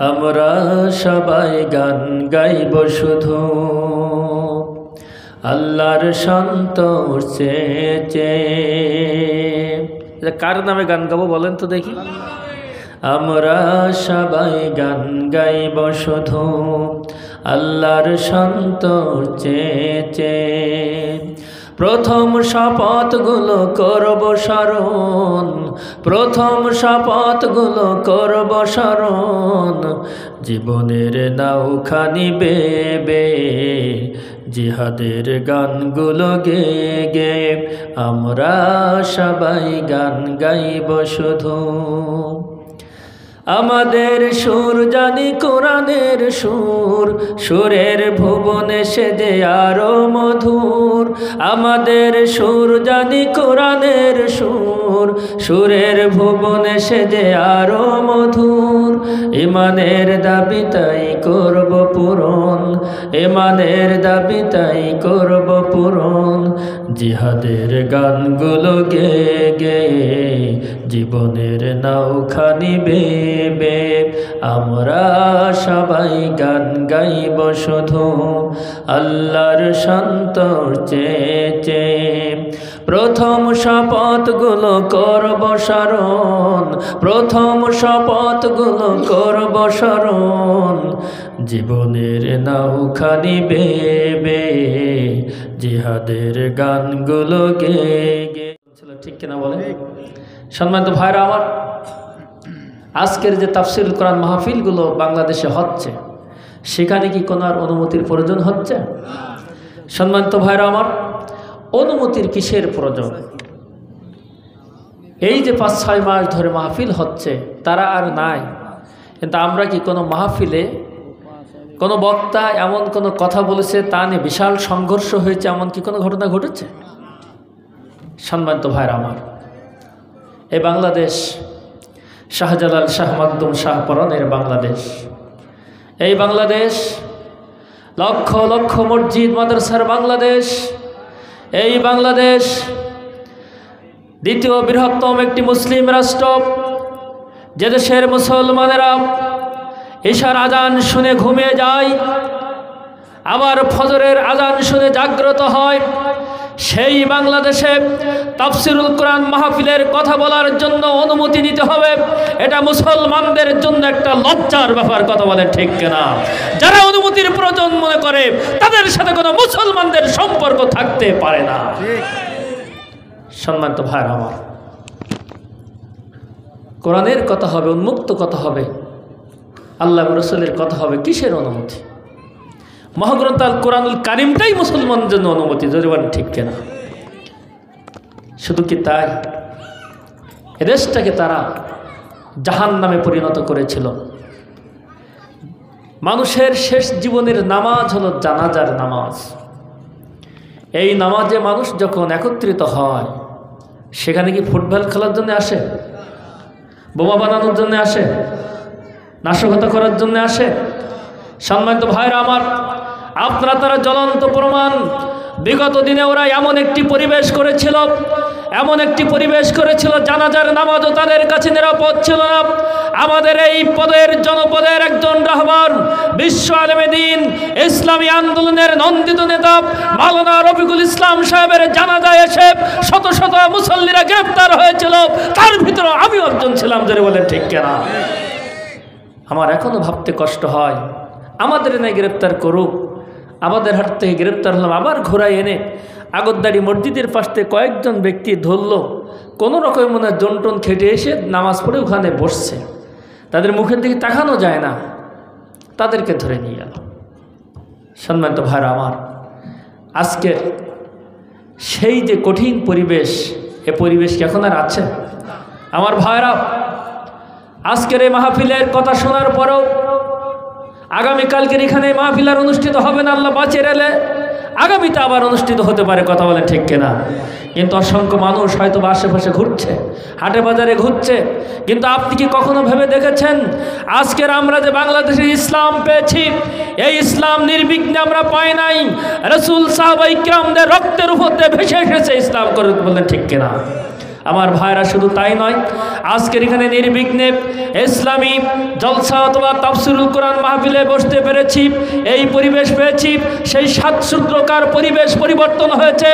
আমরা সবাই গান গাইব শুধু আল্লাহর সন্তোষ চেয়ে। কার নামে গান গাবো বলেন তো দেখি? আমরা সবাই গান গাইব শুধু আল্লাহর সন্তোষ চেয়ে। প্রথম শপথগুলো করব স্মরণ, প্রথম শপথগুলো করব স্মরণ, জীবনের নৌকা নিবে জিহাদের গানগুলো গে গে আমরা সবাই গান গাইব শুধু। আমাদের সুর জানি কোরআনের সুর, সুরের ভুবনে সেজে আরো মধুর। আমাদের সুর জানি কোরআনের সুর, সুরের ভুবনে সেজে আরো মধুর। ইমানের দাবি তাই করব পূরণ, ইমানের দাবি তাই করব পূরণ, জিহাদের গানগুলো গে গে জীবনের নৌকা নিবে আমরা সবাই গান গাইব শুধু আল্লাহর সন্তোষ চেয়ে। প্রথম শপথগুলো করব স্মরণ, প্রথম শপথগুলো করব স্মরণ, জীবনের নৌকা নিবে জিহাদের গানগুলো গে গে। ঠিক কিনা বলেন? সম্মানিত ভাইরা আমার, আজকের যে তাফসীরুল কোরআন মাহফিলগুলো বাংলাদেশে হচ্ছে, সেখানে কি কোনো আর অনুমতির প্রয়োজন হচ্ছে? সম্মানিত ভাইরা আমার, অনুমতির কিসের প্রয়োজন? এই যে ৫-৬ মাস ধরে মাহফিল হচ্ছে, তারা আর নাই, কিন্তু আমরা কি কোনো মাহফিলে কোনো বক্তা এমন কোনো কথা বলেছে তা নিয়ে বিশাল সংঘর্ষ হয়েছে, এমন কি কোনো ঘটনা ঘটেছে? সম্মানিত ভাইরা আমার, এই বাংলাদেশ শাহজালাল শাহ মাকদুম শাহ পরাণের বাংলাদেশ, এই বাংলাদেশ লক্ষ লক্ষ মসজিদ মাদ্রাসার বাংলাদেশ, এই বাংলাদেশ দ্বিতীয় বৃহত্তম একটি মুসলিম রাষ্ট্র, যে দেশের মুসলমানেরা ঈশার আজান শুনে ঘুমিয়ে যায়, আবার ফজরের আজান শুনে জাগ্রত হয়। সেই বাংলাদেশে তাফসীরুল কোরআন মাহফিলের কথা বলার জন্য অনুমতি নিতে হবে, এটা মুসলমানদের জন্য একটা লজ্জার ব্যাপার। কথা বলে ঠিক কিনা? যারা অনুমতির প্রয়োজন মনে করে তাদের সাথে কোনো মুসলমানদের সম্পর্ক থাকতে পারে না। সম্মানিত ভাইরা আমার, কোরআনের কথা হবে, উন্মুক্ত কথা হবে, আল্লাহ রাসূলের কথা হবে, কিসের অনুমতি? মহাগ্রন্থ আল কোরআনুল কারিমটাই মুসলমানদের জন্য অনুমতি। জরিবান ঠিক কিনা? শুধু কি তাই? এদেশটাকে তারা জাহান্নামে পরিণত করেছিল। মানুষের শেষ জীবনের নামাজ হলো জানাজার নামাজ। এই নামাজে মানুষ যখন একত্রিত হয়, সেখানে কি ফুটবল খেলার জন্য আসে, বোমা বানানোর জন্য আসে, নাশকতা করার জন্য আসে? সম্মানিত ভাইরা আমার, আপনারা তারা জ্বলন্ত প্রমাণ। বিগত দিনে ওরা এমন একটি পরিবেশ করেছিল, এমন একটি পরিবেশ করেছিল, জানাজার নামাজও তাদের কাছে নিরাপদ ছিল না। আমাদের এই পদের জনপদের একজন রাহবার, বিশ্ব আলেমে দ্বীন, ইসলামী আন্দোলনের নন্দিত নেতা মাওলানা রফিকুল ইসলাম সাহেবের জানাজায় এসে শত শত মুসল্লিরা গ্রেফতার হয়েছিল, তার ভিতরে আমিও একজন ছিলাম। ধরে বলেন ঠিক কিনা? আমার এখনো ভাবতে কষ্ট হয়, আমাদের এনে গ্রেপ্তার করুক, আমাদের হাত থেকে গ্রেপ্তার হলাম, আবার ঘোরায় এনে আগরদাড়ি মসজিদের পাশ থেকে কয়েকজন ব্যক্তি ধরল, কোনো রকম মনে জন্টন খেটে এসে নামাজ পড়ে ওখানে বসছে, তাদের মুখের দিকে তাকানো যায় না, তাদেরকে ধরে নিয়ে গেল। সম্মানিত ভাইরা আমার, আজকের সেই যে কঠিন পরিবেশ, এ পরিবেশ কি এখন আর আছে? আমার ভাইরা, আজকের এই মাহফিলের কথা শোনার পরেও আগামীকালকের এখানে মাহফিল আর অনুষ্ঠিত হবে না, আল্লাহ বাঁচিয়ে এলে আগামীতে আবার অনুষ্ঠিত হতে পারে। কথা বলেন ঠিক কিনা? কিন্তু অসংখ্য মানুষ হয়তো আশেপাশে ঘুরছে, হাটে বাজারে ঘুরছে, কিন্তু আপনি কি কখনো ভেবে দেখেছেন আজকের আমরা যে বাংলাদেশে ইসলাম পেয়েছি, এই ইসলাম নির্বিঘ্নে আমরা পাই নাই, রাসূল সাহাবায়ে কিরামদের রক্তের উপর দিয়ে ভেসে এসেছে ইসলাম। করে বলেন ঠিক কিনা? আমার ভাইরা শুধু তাই নয়, আজকের এখানে নির্বিঘ্নে ইসলামী জলসা অথবা তাফসিরুল কোরআন মাহফিলে বসতে পেরেছি, এই পরিবেশ পেয়েছি। সেই সাতসূত্রকার পরিবেশ পরিবর্তন হয়েছে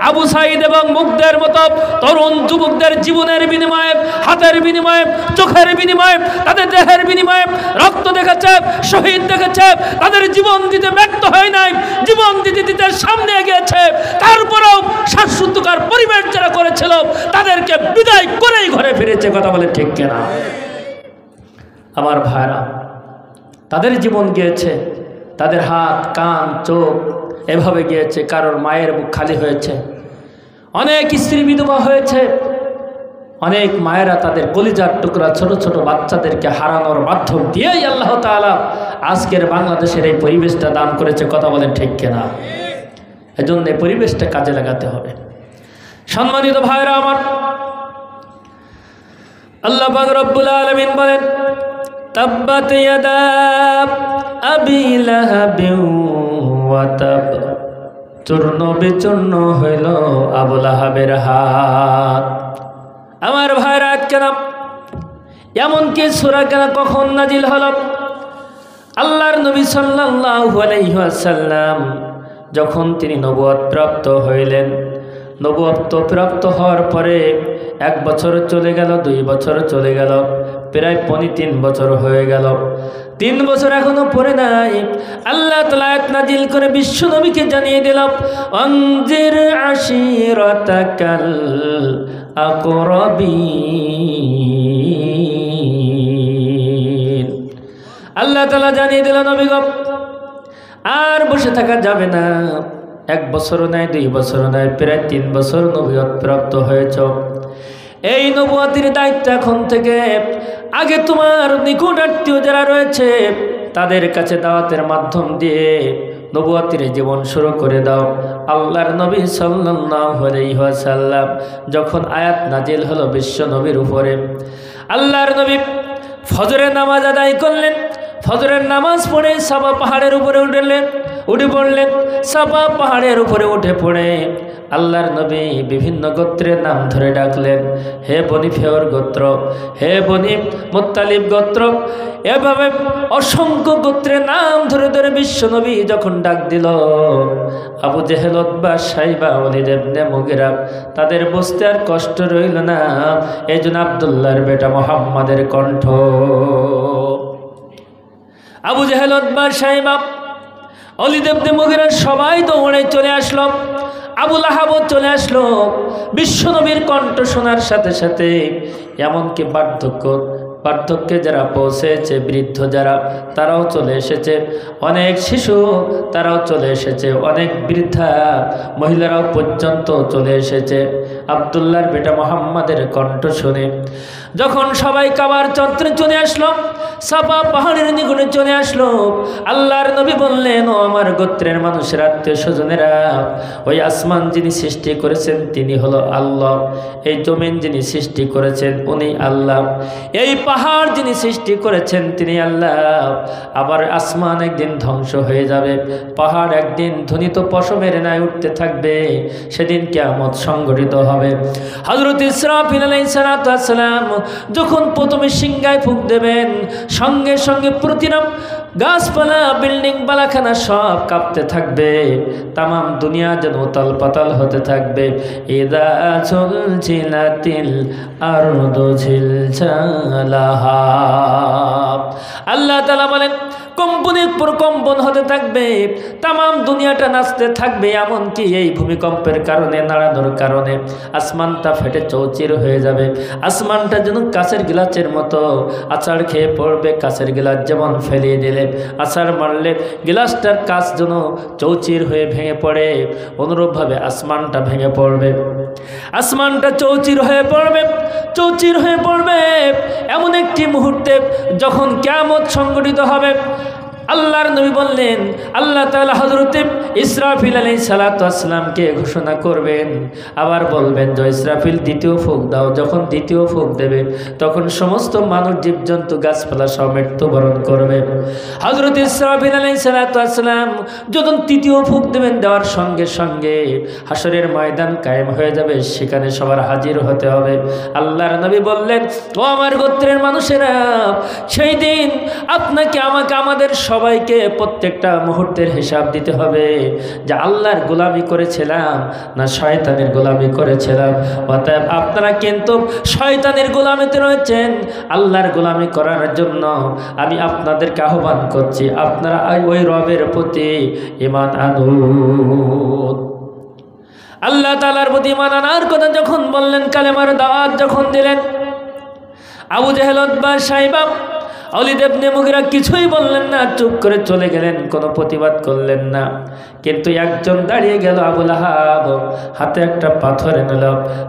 আবু সাঈদ এবং মুগ্ধের মতো তরুণ যুবকদের জীবনের বিনিময়ে, হাতের বিনিময়ে, চোখের বিনিময়ে, তাদের দেহের বিনিময়ে রক্ত দেখেছে, শহীদ দেখেছে, তাদের জীবন দিতে ব্যর্থ হয় নাই, জীবন দিতে দিতে সামনে এগিয়েছে। তারপরেও সাতসূত্রকার পরিবেশ যারা করেছিল তাদেরকে বিদায় করেই ঘরে ফিরেছে। কথা বলে ঠিক কিনা? আমার ভাইরা, তাদের জীবন গিয়েছে, তাদের হাত, কান, চোখ এভাবে গিয়েছে। কারোর মায়ের বুক খালি হয়েছে, অনেক স্ত্রী বিধবা হয়েছে, অনেক মায়েরা তাদের কলিজার টুকরা ছোট ছোট বাচ্চাদেরকে হারানোর মাধ্যম দিয়েই আল্লাহ তাআলা আজকের বাংলাদেশের এই পরিবেশটা দান করেছে। কথা বলেন ঠিক কিনা? এজন্য এই পরিবেশটা কাজে লাগাতে হবে। সম্মানিত ভাইরা আমার, আল্লাহ পাক রব্বুল আলামিন বলেন, তাব্বাত ইয়াদা আবি লাহাবিন ওয়া তাব, চূর্ণ বিচূর্ণ হইল আবু লাহাবের হাত। আমার ভাইরা, কেন এমনকি সূরা কেন কখন নাজিল হলো? আল্লাহর নবী সাল্লাল্লাহু আলাইহি ওয়াসাল্লাম যখন তিনি নবুয়ত প্রাপ্ত হইলেন, নবুয়ত প্রাপ্ত হওয়ার পরে 1 বছর চলে গেল, 2 বছর চলে গেল, প্রায় 3 বছর হয়ে গেল। 3 বছর এখনো পড়ে নাই। আল্লাহ তাআলা আয়াত নাজিল করে বিশ্ব নবীকে জানিয়ে দিল, আনজির আশিরাতাকাল আকরাবিন। আল্লাহ তাআলা জানিয়ে দিল, নবী গো, আর বসে থাকা যাবে না। 1 বছর নয়, 2 বছর নয়, প্রায় 3 বছর নবুয়ত প্রাপ্ত হয়েছ। এই নবুয়তের দায়িত্ব এখন থেকে আগে তোমার নিকট আত্মীয় যারা রয়েছে তাদের কাছে দাওয়াতের মাধ্যম দিয়ে নবুয়তের জীবন শুরু করে দাও। আল্লাহর নবী সাল্লাল্লাহু আলাইহি ওয়াসাল্লাম যখন আয়াত নাজিল হলো বিশ্ব নবীর উপরে, আল্লাহর নবী ফজরের নামাজ আদায় করলেন। ফজরের নামাজ পড়ে সাফা পাহাড়ের উপরে উঠে পড়লেন। সাফা পাহাড়ের উপরে উঠে পড়ে আল্লাহর নবী বিভিন্ন গোত্রের নাম ধরে ডাকলেন, হে বনি ফেওর গোত্র, হে বনি মুত্তালিব গোত্র। এভাবে অসংখ্য গোত্রের নাম ধরে ধরে বিশ্ব নবী যখন ডাক দিল, আবু জেহেল, উতবা, শাইবা, ওয়ালিদ ইবনে মুগিরা তাদের বুঝতে আর কষ্ট রইল না। এই জন্য আব্দুল্লাহর বেটা মুহাম্মাদের কণ্ঠ, আবু জেহেল, উতবা, শাইবা, ওয়ালিদ ইবনে মুগিরা সবাই দৌড়ে চলে আসলো। আবু লাহাবও চলে আসলো। বিশ্ব নবীর কণ্ঠ শোনার সাথে সাথে এমনকি বার্ধক্যে যারা পৌঁছেছে, বৃদ্ধ যারা, তারাও চলে এসেছে, অনেক শিশু তারাও চলে এসেছে, অনেক বৃদ্ধা মহিলারাও পর্যন্ত চলে এসেছে আব্দুল্লাহর বেটা মুহাম্মাদের কণ্ঠ শুনে। যখন সবাই কাবার চত্বরে চলে আসলো, সাফা পাহাড়ের নিকটে চলে আসলো, আল্লাহর নবী বললেন, ও আমার গোত্রের মানুষের আত্মীয় স্বজনেরা, ওই আসমান যিনি সৃষ্টি করেছেন তিনি হলো আল্লাহ, এই জমিন যিনি সৃষ্টি করেছেন উনি আল্লাহ, এই পাহাড় যিনি সৃষ্টি করেছেন তিনি আল্লাহ। আবার আসমান একদিন ধ্বংস হয়ে যাবে, পাহাড় একদিন ধ্বনিত পশমের ন্যায় উঠতে থাকবে, সেদিন কিয়ামত সংঘটিত হবে। হযরত ইসরাফিল আলাইহিস সালাম যখন প্রথমে সিংহায় ফুঁক দেবেন, সঙ্গে সঙ্গে প্রতিটা গাছপালা, বিল্ডিং, বালাখানা সব কাঁপতে থাকবে, তামাম দুনিয়া যেন উতাল পাতাল হতে থাকবে। ইদা জুলজিলাতিল আরদু জিলজালাহা। আল্লাহ তাআলা বলেন, কম্পনের পর কম্পন হতে থাকবে, তামাম দুনিয়াটা নাচতে থাকবে। এমনকি এই ভূমিকম্পের কারণে, নাড়ানোর কারণে আসমানটা ফেটে চৌচির হয়ে যাবে। আসমানটা যেন কাঁচের গ্লাসের মতো আছাড় খেয়ে পড়বে। কাঁচের গ্লাস যেমন ফেলিয়ে দিলে, আছাড় মারলে গ্লাসটার কাঁচ যেন চৌচির হয়ে ভেঙে পড়ে, অনুরূপভাবে আসমানটা ভেঙে পড়বে, আসমানটা চৌচির হয়ে পড়বে, চৌচির হয়ে পড়বে। এমন একটি মুহূর্তে যখন কিয়ামত সংঘটিত হবে, আল্লাহর নবী বললেন, আল্লাহ তাআলা হযরত ইসরাফিল আলাইহিস সালাতু ওয়াসসালামকে ঘোষণা করবেন, আবার বলবেন যে ইসরাফিল দ্বিতীয় ফুঁক দাও। যখন দ্বিতীয় ফুঁক দেবে তখন সমস্ত মানুষ, জীবজন্তু, গাছপালা সব মৃত্যুবরণ করবে। হযরত ইসরাফিল আলাইহিস সালাতু ওয়াসসালাম যখন তৃতীয় ফুঁক দেবেন, দেওয়ার সঙ্গে সঙ্গে হাসরের ময়দান কায়েম হয়ে যাবে, সেখানে সবার হাজির হতে হবে। আল্লাহর নবী বললেন, ও আমার গোত্রের মানুষেরা, সেই দিন আপনাকে, আমাকে, আমাদের সবাইকে প্রত্যেকটা মুহূর্তের হিসাব দিতে হবে যে আল্লাহর গোলামি করেছিলাম না শয়তানের গোলামি করেছিলাম। অতএব আপনারা কিন্তু শয়তানের গোলামিতে রয়েছেন। আল্লাহর গোলামি করার জন্য আমি আপনাদেরকে আহ্বান করছি, আপনারা ওই রবের প্রতি ঈমান আনুন। আল্লাহ তাআলার প্রতি ঈমান আনার কথা যখন বললেন, কালেমার দাওয়াত যখন দিলেন, আবু জেহেল, উতবা, শাইবা, ওয়ালিদ ইবনে মুগীরা কিছুই বললেন না, চুপ করে চলে গেলেন, কোনো প্রতিবাদ করলেন না। কিন্তু একজন দাঁড়িয়ে গেল, আবুল আহাব, হাতে একটা পাথর নিল।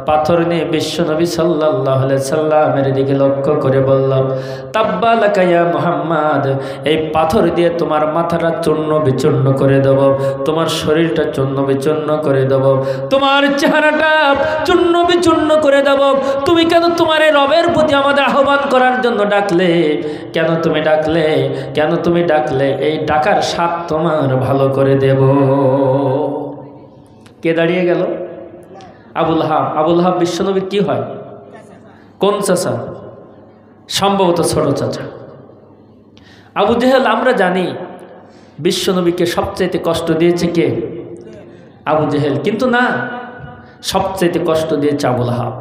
পাথর নিয়ে বিশ্বনবী সাল্লাল্লাহু আলাইহি সাল্লামের দিকে লক্ষ্য করে বলল, তাব্বা লাকা ইয়া মুহাম্মদ, এই পাথর দিয়ে তোমার মাথাটা চূর্ণ বিচূর্ণ করে দেব, তোমার শরীরটা চূর্ণ বিচূর্ণ করে দেব, তোমার চেহারাটা চূর্ণ বিচূর্ণ করে দেব। তুমি কেন তোমার এই রবের প্রতি আমাদের আহ্বান করার জন্য ডাকলে? কেন তুমি ডাকলে? কেন তুমি ডাকলে? এই ডাকার স্বাদ তোমার ভালো করে দেব। কে দাঁড়িয়ে গেল? আবুল আহাব। আবুল আহাব বিশ্বনবীর কি হয়? কোন চাচা? সম্ভবত ছোট চাচা। আবু জেহেল, আমরা জানি বিশ্বনবীকে সবচাইতে কষ্ট দিয়েছে কে? আবু জেহেল। কিন্তু না, সবচাইতে কষ্ট দিয়েছে আবুল আহাব।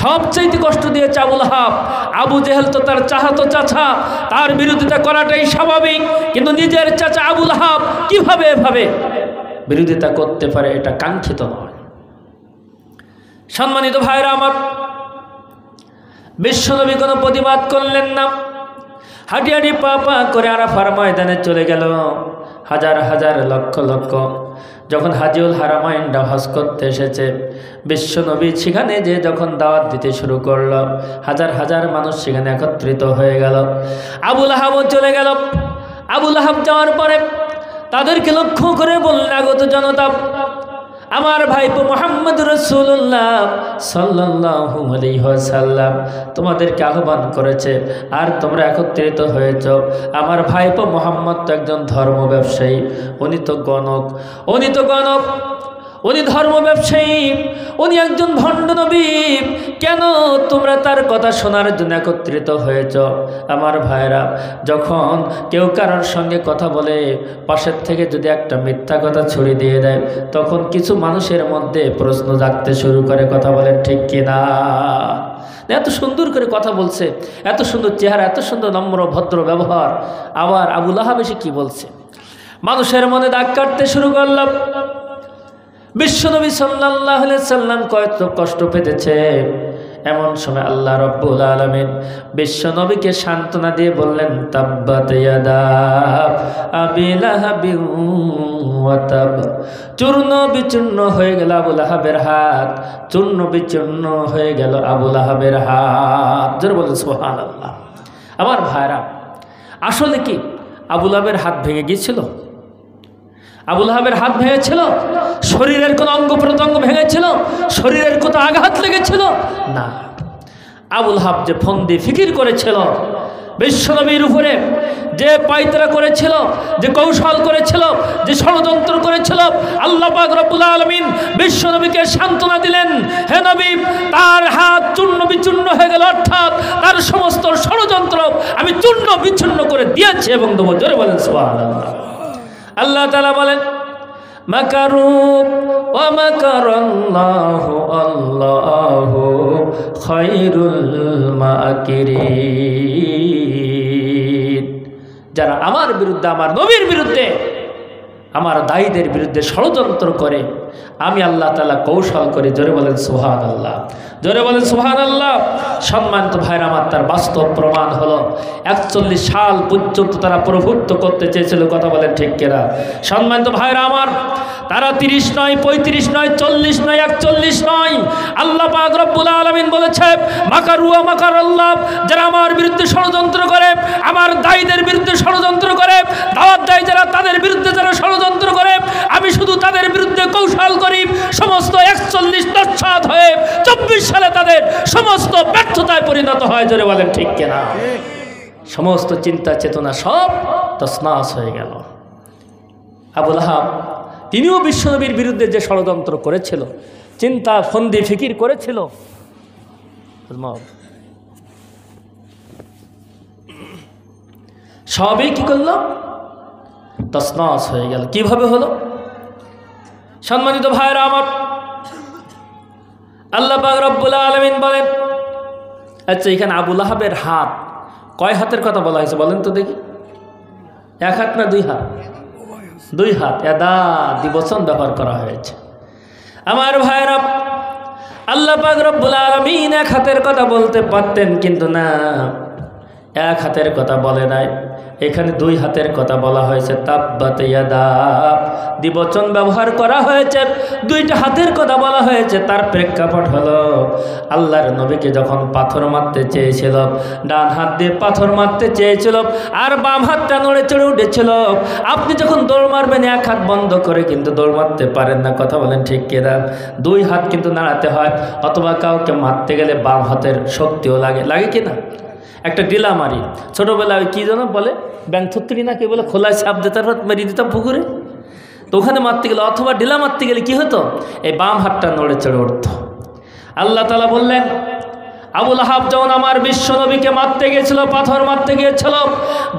সবচাইতে কষ্ট দিয়েছে আবুল আহাব। আবু জেহেল তো তার চাচাতো চাচা, তার বিরোধিতা করাটাই স্বাভাবিক, কিন্তু নিজের চাচা আবুল আহাব কিভাবে এভাবে বিরোধিতা করতে পারে? এটা কাঙ্ক্ষিত নয়। সম্মানিত ভাইরা আমার, বিশ্বনবী কোনো প্রতিবাদ করলেন না, হাঁটি হাঁটি পা পা করে আরাফার ময়দানে চলে গেল। হাজার হাজার লক্ষ লক্ষ যখন হাজিউল হারামাইনটা হজ করতে এসেছে, বিশ্বনবী সেখানে যে যখন দাওয়াত দিতে শুরু করল, হাজার হাজার মানুষ সেখানে একত্রিত হয়ে গেল। আবুল আহাবও চলে গেল। আবুল আহাব যাওয়ার পরে তাদেরকে লক্ষ্য করে বললেন, আগত জনতা, আমার ভাইপো মুহাম্মদ রাসূলুল্লাহ সাল্লাল্লাহু আলাইহি ওয়াসাল্লাম তোমাদেরকে আহ্বান করেছে, আর তোমরা একত্রিত হয়েছ। আমার ভাইপো মুহাম্মদ তো একজন ধর্ম ব্যবসায়ী, উনি তো গণক, উনি ধর্ম ব্যবসায়ী, উনি একজন ভণ্ড নবী। কেন তোমরা তার কথা শোনার জন্য একত্রিত হয়েছ? আমার ভাইরা, যখন কেউ কারোর সঙ্গে কথা বলে, পাশের থেকে যদি একটা মিথ্যা কথা ছড়িয়ে দিয়ে দেয়, তখন কিছু মানুষের মধ্যে প্রশ্ন জাগতে শুরু করে। কথা বলেন ঠিক কিনা? এত সুন্দর করে কথা বলছে, এত সুন্দর চেহারা, এত সুন্দর নম্র ভদ্র ব্যবহার, আবার আবুল আহাব এসে কি বলছে? মানুষের মনে দাগ কাটতে শুরু করলাম। বিশ্বনবী সাল্লাল্লাহু আলাইহি সাল্লাম কত কষ্ট পেতেছে। এমন সময় আল্লাহ রাব্বুল আলামিন বিশ্বনবীকে সান্ত্বনা দিয়ে বললেন, তাব্বাত ইয়াদা আবি লাহাবিন ওয়া তাব। চূর্ণ বিচূর্ণ হয়ে গেল আবুল আহাবের হাত, চূর্ণ বিচূর্ণ হয়ে গেল আবুল আহাবের হাত। জোরে বলেন সুবহানাল্লাহ। আমার ভাইরা, আসলে কি আবুল আহাবের হাত ভেঙে গিয়েছিল? আবুল আহাবের হাত ভেঙেছিল? শরীরের কোনো অঙ্গ প্রত্যঙ্গ ভেঙেছিল? শরীরের কোনো আঘাত লেগেছিল? না। আবুল আহাব যে ফন্দি ফিকির করেছিল, বিশ্বনবীর উপরে যে পায়তারা করেছিল, যে কৌশল করেছিল, যে ষড়যন্ত্র করেছিল, আল্লাহ পাক রব্বুল আলামিন বিশ্বনবীকে সান্ত্বনা দিলেন, হে নবী, তার হাত চূর্ণ বিচূর্ণ হয়ে গেল, অর্থাৎ তার সমস্ত ষড়যন্ত্র আমি চূর্ণ বিচূর্ণ করে দিয়েছি এবং দেবো। জোরে বলেন সুবহানাল্লাহ। আল্লাহ তাআলা বলেন, মাকারু ওয়া মাকারাল্লাহু আল্লাহু খায়রুল মাকিরিন। যারা আমার বিরুদ্ধে, আমার নবীর বিরুদ্ধে, আমার দায়ীদের বিরুদ্ধে ষড়যন্ত্র করে, আমি আল্লাহ তাআলা কৌশল করে। জোরে বলেন সুবহানাল্লাহ, জোরে বলেন সুবহানাল্লাহ। সম্মানিত ভাইরা আমার, তার বাস্তব প্রমাণ হলো 41 সাল পর্যন্ত তারা প্রভুত্ব করতে চেয়েছিল। কথা বলেন ঠিক কিনা? সম্মানিত ভাইরা আমার, তারা 30 নয়, 35 নয়, 40 নয়, 41 নয়, আল্লাহ পাক রব্বুল আলামিন বলেছে, মাকারু ওয়া মাকারাল্লাহ। যারা আমার বিরুদ্ধে ষড়যন্ত্র করে, আমার দায়ীদের বিরুদ্ধে ষড়যন্ত্র করে, খেয়াল করি, সমস্ত 41 নস্বাত হয়ে 24 সালে তাদের সমস্ত ব্যর্থতায় পরিণত হয়। জোরে বলেন ঠিক কিনা? সমস্ত চিন্তা চেতনা সব তছনছ হয়ে গেল। আবু লাহাব তিনিও বিশ্বনবীর বিরুদ্ধে যে ষড়যন্ত্র করেছিল, চিন্তা ফন্দি ফিকির করেছিল, সবই কি করল? তছনছ হয়ে গেল। কিভাবে হলো? সম্মানিত ভাইরা আমার, আল্লাহ পাক রব্বুল আলামিন বলেন, আচ্ছা এখানে আবু লাহাবের হাত কয় হাতের কথা বলা হয়েছে বলেন তো দেখি? 1 হাত না 2 হাত? 2 হাত। এদা দ্বিবচন ব্যবহার করা হয়েছে। আমার ভাইরা, আল্লাহ পাক রব্বুল আলামিন 1 হাতের কথা বলতে পারতেন, কিন্তু না, 1 হাতের কথা বলে নাই, এখানে 2 হাতের কথা বলা হয়েছে। তাব্বাত ইয়াদা দ্বিবচন ব্যবহার করা হয়েছে, 2টা হাতের কথা বলা হয়েছে। তার প্রেক্ষাপট হলো, আল্লাহর নবীকে যখন পাথর মারতে চেয়েছিল, ডান হাত দিয়ে পাথর মারতে চেয়েছিল আর বাম হাতটা নড়ে চড়ে উঠেছিল। আপনি যখন দৌড় মারবেন 1 হাত বন্ধ করে কিন্তু দৌড় মারতে পারেন না। কথা বলেন ঠিক কিনা? 2 হাত কিন্তু নাড়াতে হয়, অথবা কাউকে মারতে গেলে বাম হাতের শক্তিও লাগে, লাগে কি না? একটা ডিলা মারি, ছোটোবেলায় কী যেন বলে, ব্যাংথত্রি না কি বলে, খোলায় সাপ দিতার মেরিয়ে দিতাম পুকুরে, তো ওখানে মারতে গেলে অথবা ডিলা মারতে গেলে কি হতো? এই বাম হাতটা নড়ে চড়ে উঠত। আল্লাহ তাআলা বললেন, আবু লাহাব যখন আমার বিশ্ব নবীকে মারতে গিয়েছিল, পাথর মারতে গিয়েছিল,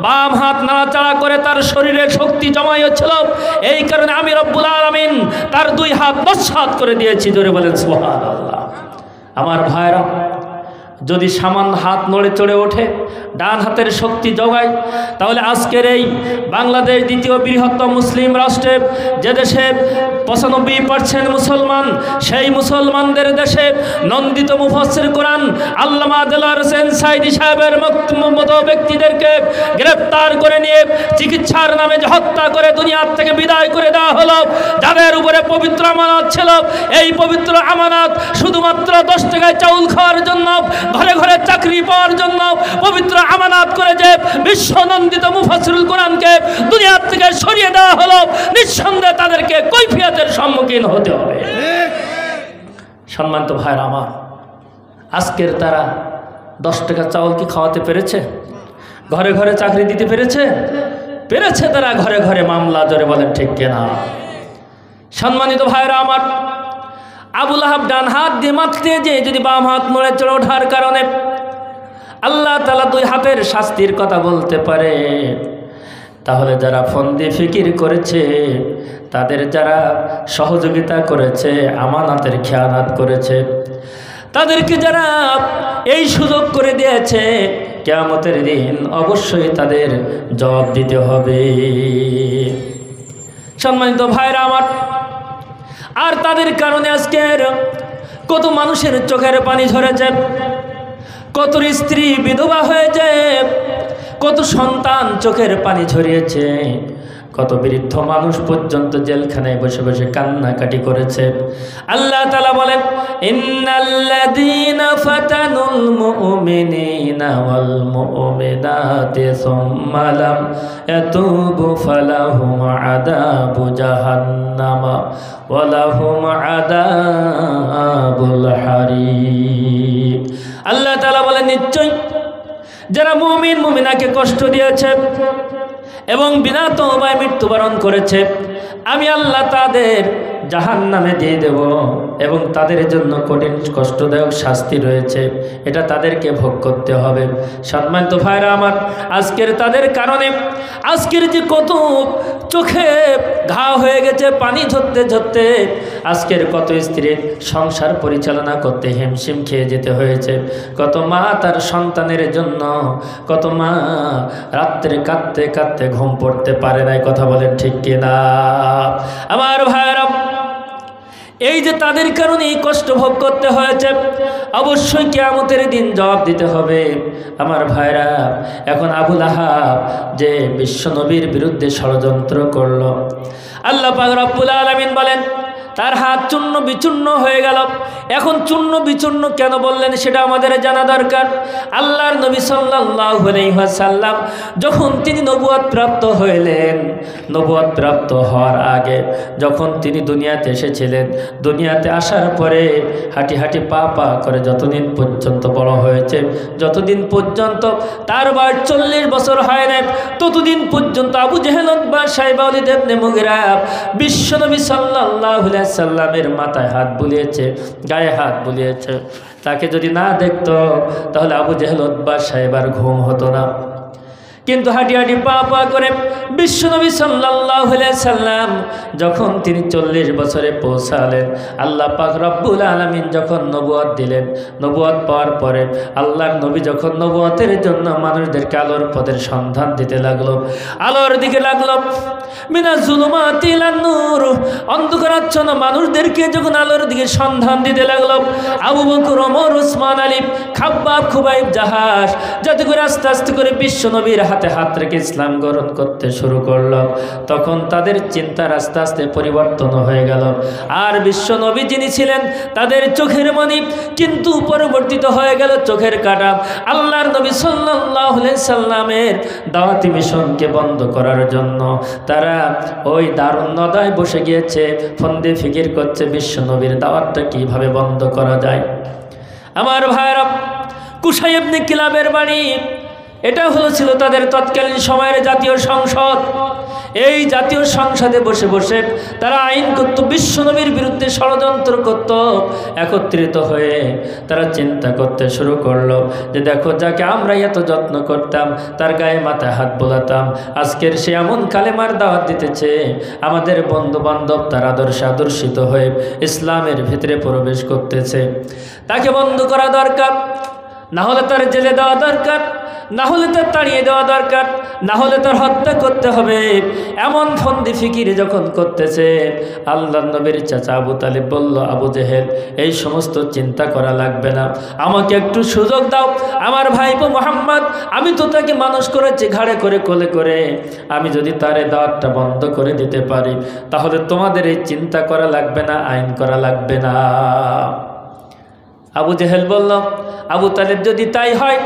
বাম হাত নাড়াচাড়া করে তার শরীরে শক্তি জমাই হচ্ছিল। এই কারণে আমি রব্বুল আলামিন তার 2 হাত নস্বাত করে দিয়েছি। জোরে বলেন সুবহানাল্লাহ। আমার ভাইরা, যদি সামান্য হাত নড়ে চড়ে ওঠে, ডান হাতের শক্তি জোগায়, তাহলে আজকের এই বাংলাদেশ দ্বিতীয় বৃহত্তম মুসলিম রাষ্ট্রে, যে দেশে 95% মুসলমান, সেই মুসলমানদের দেশে নন্দিত মুফাসসির কোরআন আল্লামা দেলোয়ার হোসেন সাঈদী সাহেবের মতো ব্যক্তিদেরকে গ্রেফতার করে নিয়ে চিকিৎসার নামে যে হত্যা করে দুনিয়ার থেকে বিদায় করে দেওয়া হলো, যাদের উপরে পবিত্র আমানত ছিল, এই পবিত্র আমানত শুধুমাত্র 10 টাকায় চাউল খাওয়ার জন্য, ঘরে ঘরে চাকরি পাওয়ার জন্য পবিত্র আমানত করে যে বিশ্বনন্দিত মুফাসসিরুল কোরআনকে দুনিয়ার থেকে সরিয়ে দেওয়া হলো, নিঃসন্দেহে তাদেরকে কৈফিয়তের সম্মুখীন হতে হবে। সম্মানিত ভাইরা আমার, আজকের তারা 10 টাকা চাউল কি খাওয়াতে পেরেছে? ঘরে ঘরে চাকরি দিতে পেরেছে? পেরেছে তারা ঘরে ঘরে মামলা। জোরে বলেন ঠিক কিনা? সম্মানিত ভাইরা আমার, আবু লাহাব ডান হাত দিয়ে মারতে যে যদি বাম হাত নড়ে চড়ে ওঠার কারণে আল্লাহ তাআলা 2 হাতের শাস্তির কথা বলতে পারে, তাহলে যারা ফন্দি ফিকির করেছে, তাদের যারা সহযোগিতা করেছে, আমানতের খেয়ানত করেছে, তাদেরকে যারা এই সুযোগ করে দিয়েছে, কিয়ামতের দিন অবশ্যই তাদের জবাব দিতে হবে। সম্মানিত ভাইরা আমার, আর তাদের কারণে আজকের কত মানুষের চোখের পানি ঝরেছে, কত স্ত্রী বিধবা হয়েছে, কত সন্তান চোখের পানি ঝরিয়েছে, কত বৃদ্ধ মানুষ পর্যন্ত জেলখানায় বসে বসে কান্নাকাটি করেছে। আল্লাহ তাআলা বলেন, ইন্নাল্লাযীনা ফাতানুল মুমিনিনা ওয়াল মুমিনাতি সুম্মা লাম ইয়াতুবু ফালাহুম আযাবু জাহান্নাম ওয়া লাহুম আযাবুল হারিক। আল্লাহ তাআলা বলেন, নিশ্চয় যারা মুমিন মুমিনাকে কষ্ট দিয়েছে এবং বিনা তওবায় মৃত্যুবরণ করেছে, আমি আল্লাহ তাদের জাহান্নামে দিয়ে দেব এবং তাদের জন্য কঠিন কষ্টদায়ক শাস্তি রয়েছে, এটা তাদেরকে ভোগ করতে হবে। সম্মানিত ভাইরা আমার, আজকের তাদের কারণে আজকের যে কত চোখে ঘা হয়ে গেছে পানি ঝরতে ঝরতে, আজকের কত স্ত্রীর সংসার পরিচালনা করতে হিমশিম খেয়ে যেতে হয়েছে, কত মা তার সন্তানের জন্য, কত মা রাত্রে কাঁদতে কাঁদতে ঘুম পড়তে পারে নাই। কথা বলেন ঠিক কিনা? আমার ভাইরা, এই যে তাদের কারণে এই কষ্ট ভোগ করতে হয়েছে, অবশ্যই কিয়ামতের দিন জবাব দিতে হবে। আমার ভাইরা, এখন আবু লাহাব যে বিশ্ব নবীর বিরুদ্ধে ষড়যন্ত্র করলো, আল্লাহ পাক রব্বুল আলামিন বলেন, তার হাত চূর্ণ বিচূর্ণ হয়ে গেল। এখন চূর্ণ বিচূর্ণ কেন বললেন সেটা আমাদের জানা দরকার। আল্লাহর নবী সাল্লাল্লাহু আলাইহি ওয়াসাল্লাম যখন তিনি নবুয়ত প্রাপ্ত হইলেন, নবুয়ত প্রাপ্ত হওয়ার আগে যখন তিনি দুনিয়াতে এসেছিলেন, দুনিয়াতে আসার পরে হাঁটি হাঁটি পা পা করে যতদিন পর্যন্ত বড় হয়েছে, যতদিন পর্যন্ত তার বয়স 40 বছর হয় না, ততদিন পর্যন্ত আবু জেহেল উতবা সাইবা ওয়ালিদ ইবনে মুগিরা বিশ্বনবী সাল্লাল্লাহু আলাইহি সাল্লামের মাথায় হাত বুলিয়েছে, গায়ে হাত বুলিয়েছে। তাকে যদি না দেখতো তাহলে আবু জেহেল উতবা সাইবার ঘুম হতো না। কিন্তু হাঁটি হাঁটি পা পা করে বিশ্বনবী সাল্লাল্লাহু আলাইহি সাল্লাম যখন তিনি 40 বছরে পৌঁছালেন, আল্লাহ পাক রব্বুল আলামিন যখন নবুয়ত দিলেন, নবুয়ত পাওয়ার পরে আল্লাহর নবী যখন নবুয়তের জন্য মানুষদেরকে আলোর পথের সন্ধান দিতে লাগলো, আলোর দিকে লাগলো, মিনা জুলুমাতি ইলান নূর, অন্ধকারাচ্ছন্ন মানুষদেরকে যখন আলোর দিকে সন্ধান দিতে লাগলো, আবু বকর, ওমর, ওসমান, আলী, খাব্বাব, খুবাইব, জাহাজ যাতে করে আস্তে আস্তে করে বিশ্বনবীর হাতে হাত রেখে ইসলাম গ্রহণ করতে শুরু করলো, তখন তাদের চিন্তার আস্তে আস্তে পরিবর্তন হয়ে গেল। আর বিশ্বনবী যিনি ছিলেন তাদের চোখের মণি কিন্তু পরিবর্তিত হয়ে গেল চোখের কাঁটা। আল্লাহর নবী সাল্লাল্লাহু আলাইহি সাল্লামের দাওয়াতি মিশনকে বন্ধ করার জন্য তারা ওই দারুণ নদায় বসে গিয়েছে, ফন্দে ফিকির করছে বিশ্বনবীর দাওয়াতটা কিভাবে বন্ধ করা যায়। আমার ভাইরা, কুসাই ইবনে কিলাবের বাড়ি, এটা ছিল তাদের তৎকালীন সময়ের জাতীয় সংসদ। এই জাতীয় সংসদে বসে বসে তারা আইন করত, বিশ্বনবীর বিরুদ্ধে ষড়যন্ত্র করত। একত্রিত হয়ে তারা চিন্তা করতে শুরু করলো যে দেখো, যাকে আমরা এত যত্ন করতাম, তার গায়ে মাথায় হাত বোলাতাম, আজকের সে এমন কালেমার দাওয়াত দিতেছে, আমাদের বন্ধু বান্ধব তার আদর্শে আদর্শিত হয়ে ইসলামের ভিতরে প্রবেশ করতেছে, তাকে বন্ধ করা দরকার, না হলে তার জেলে দেওয়া দরকার, না হলে তার তাড়িয়ে দেওয়া দরকার, না হলে তার হত্যা করতে হবে। এমন ফন্দি ফিকির যখন করতেছে, আল্লাহ নবীর চাচা আবু তালিব বলল, আবু জেহেল, এই সমস্ত চিন্তা করা লাগবে না, আমাকে একটু সুযোগ দাও। আমার ভাইপো মোহাম্মদ, আমি তো তাকে মানুষ করেছি ঘাড়ে করে কোলে করে, আমি যদি তার দাওয়াতটা বন্ধ করে দিতে পারি তাহলে তোমাদের এই চিন্তা করা লাগবে না, আইন করা লাগবে না। আবু জেহেল বলল, আবু তালেব, যদি তাই হয়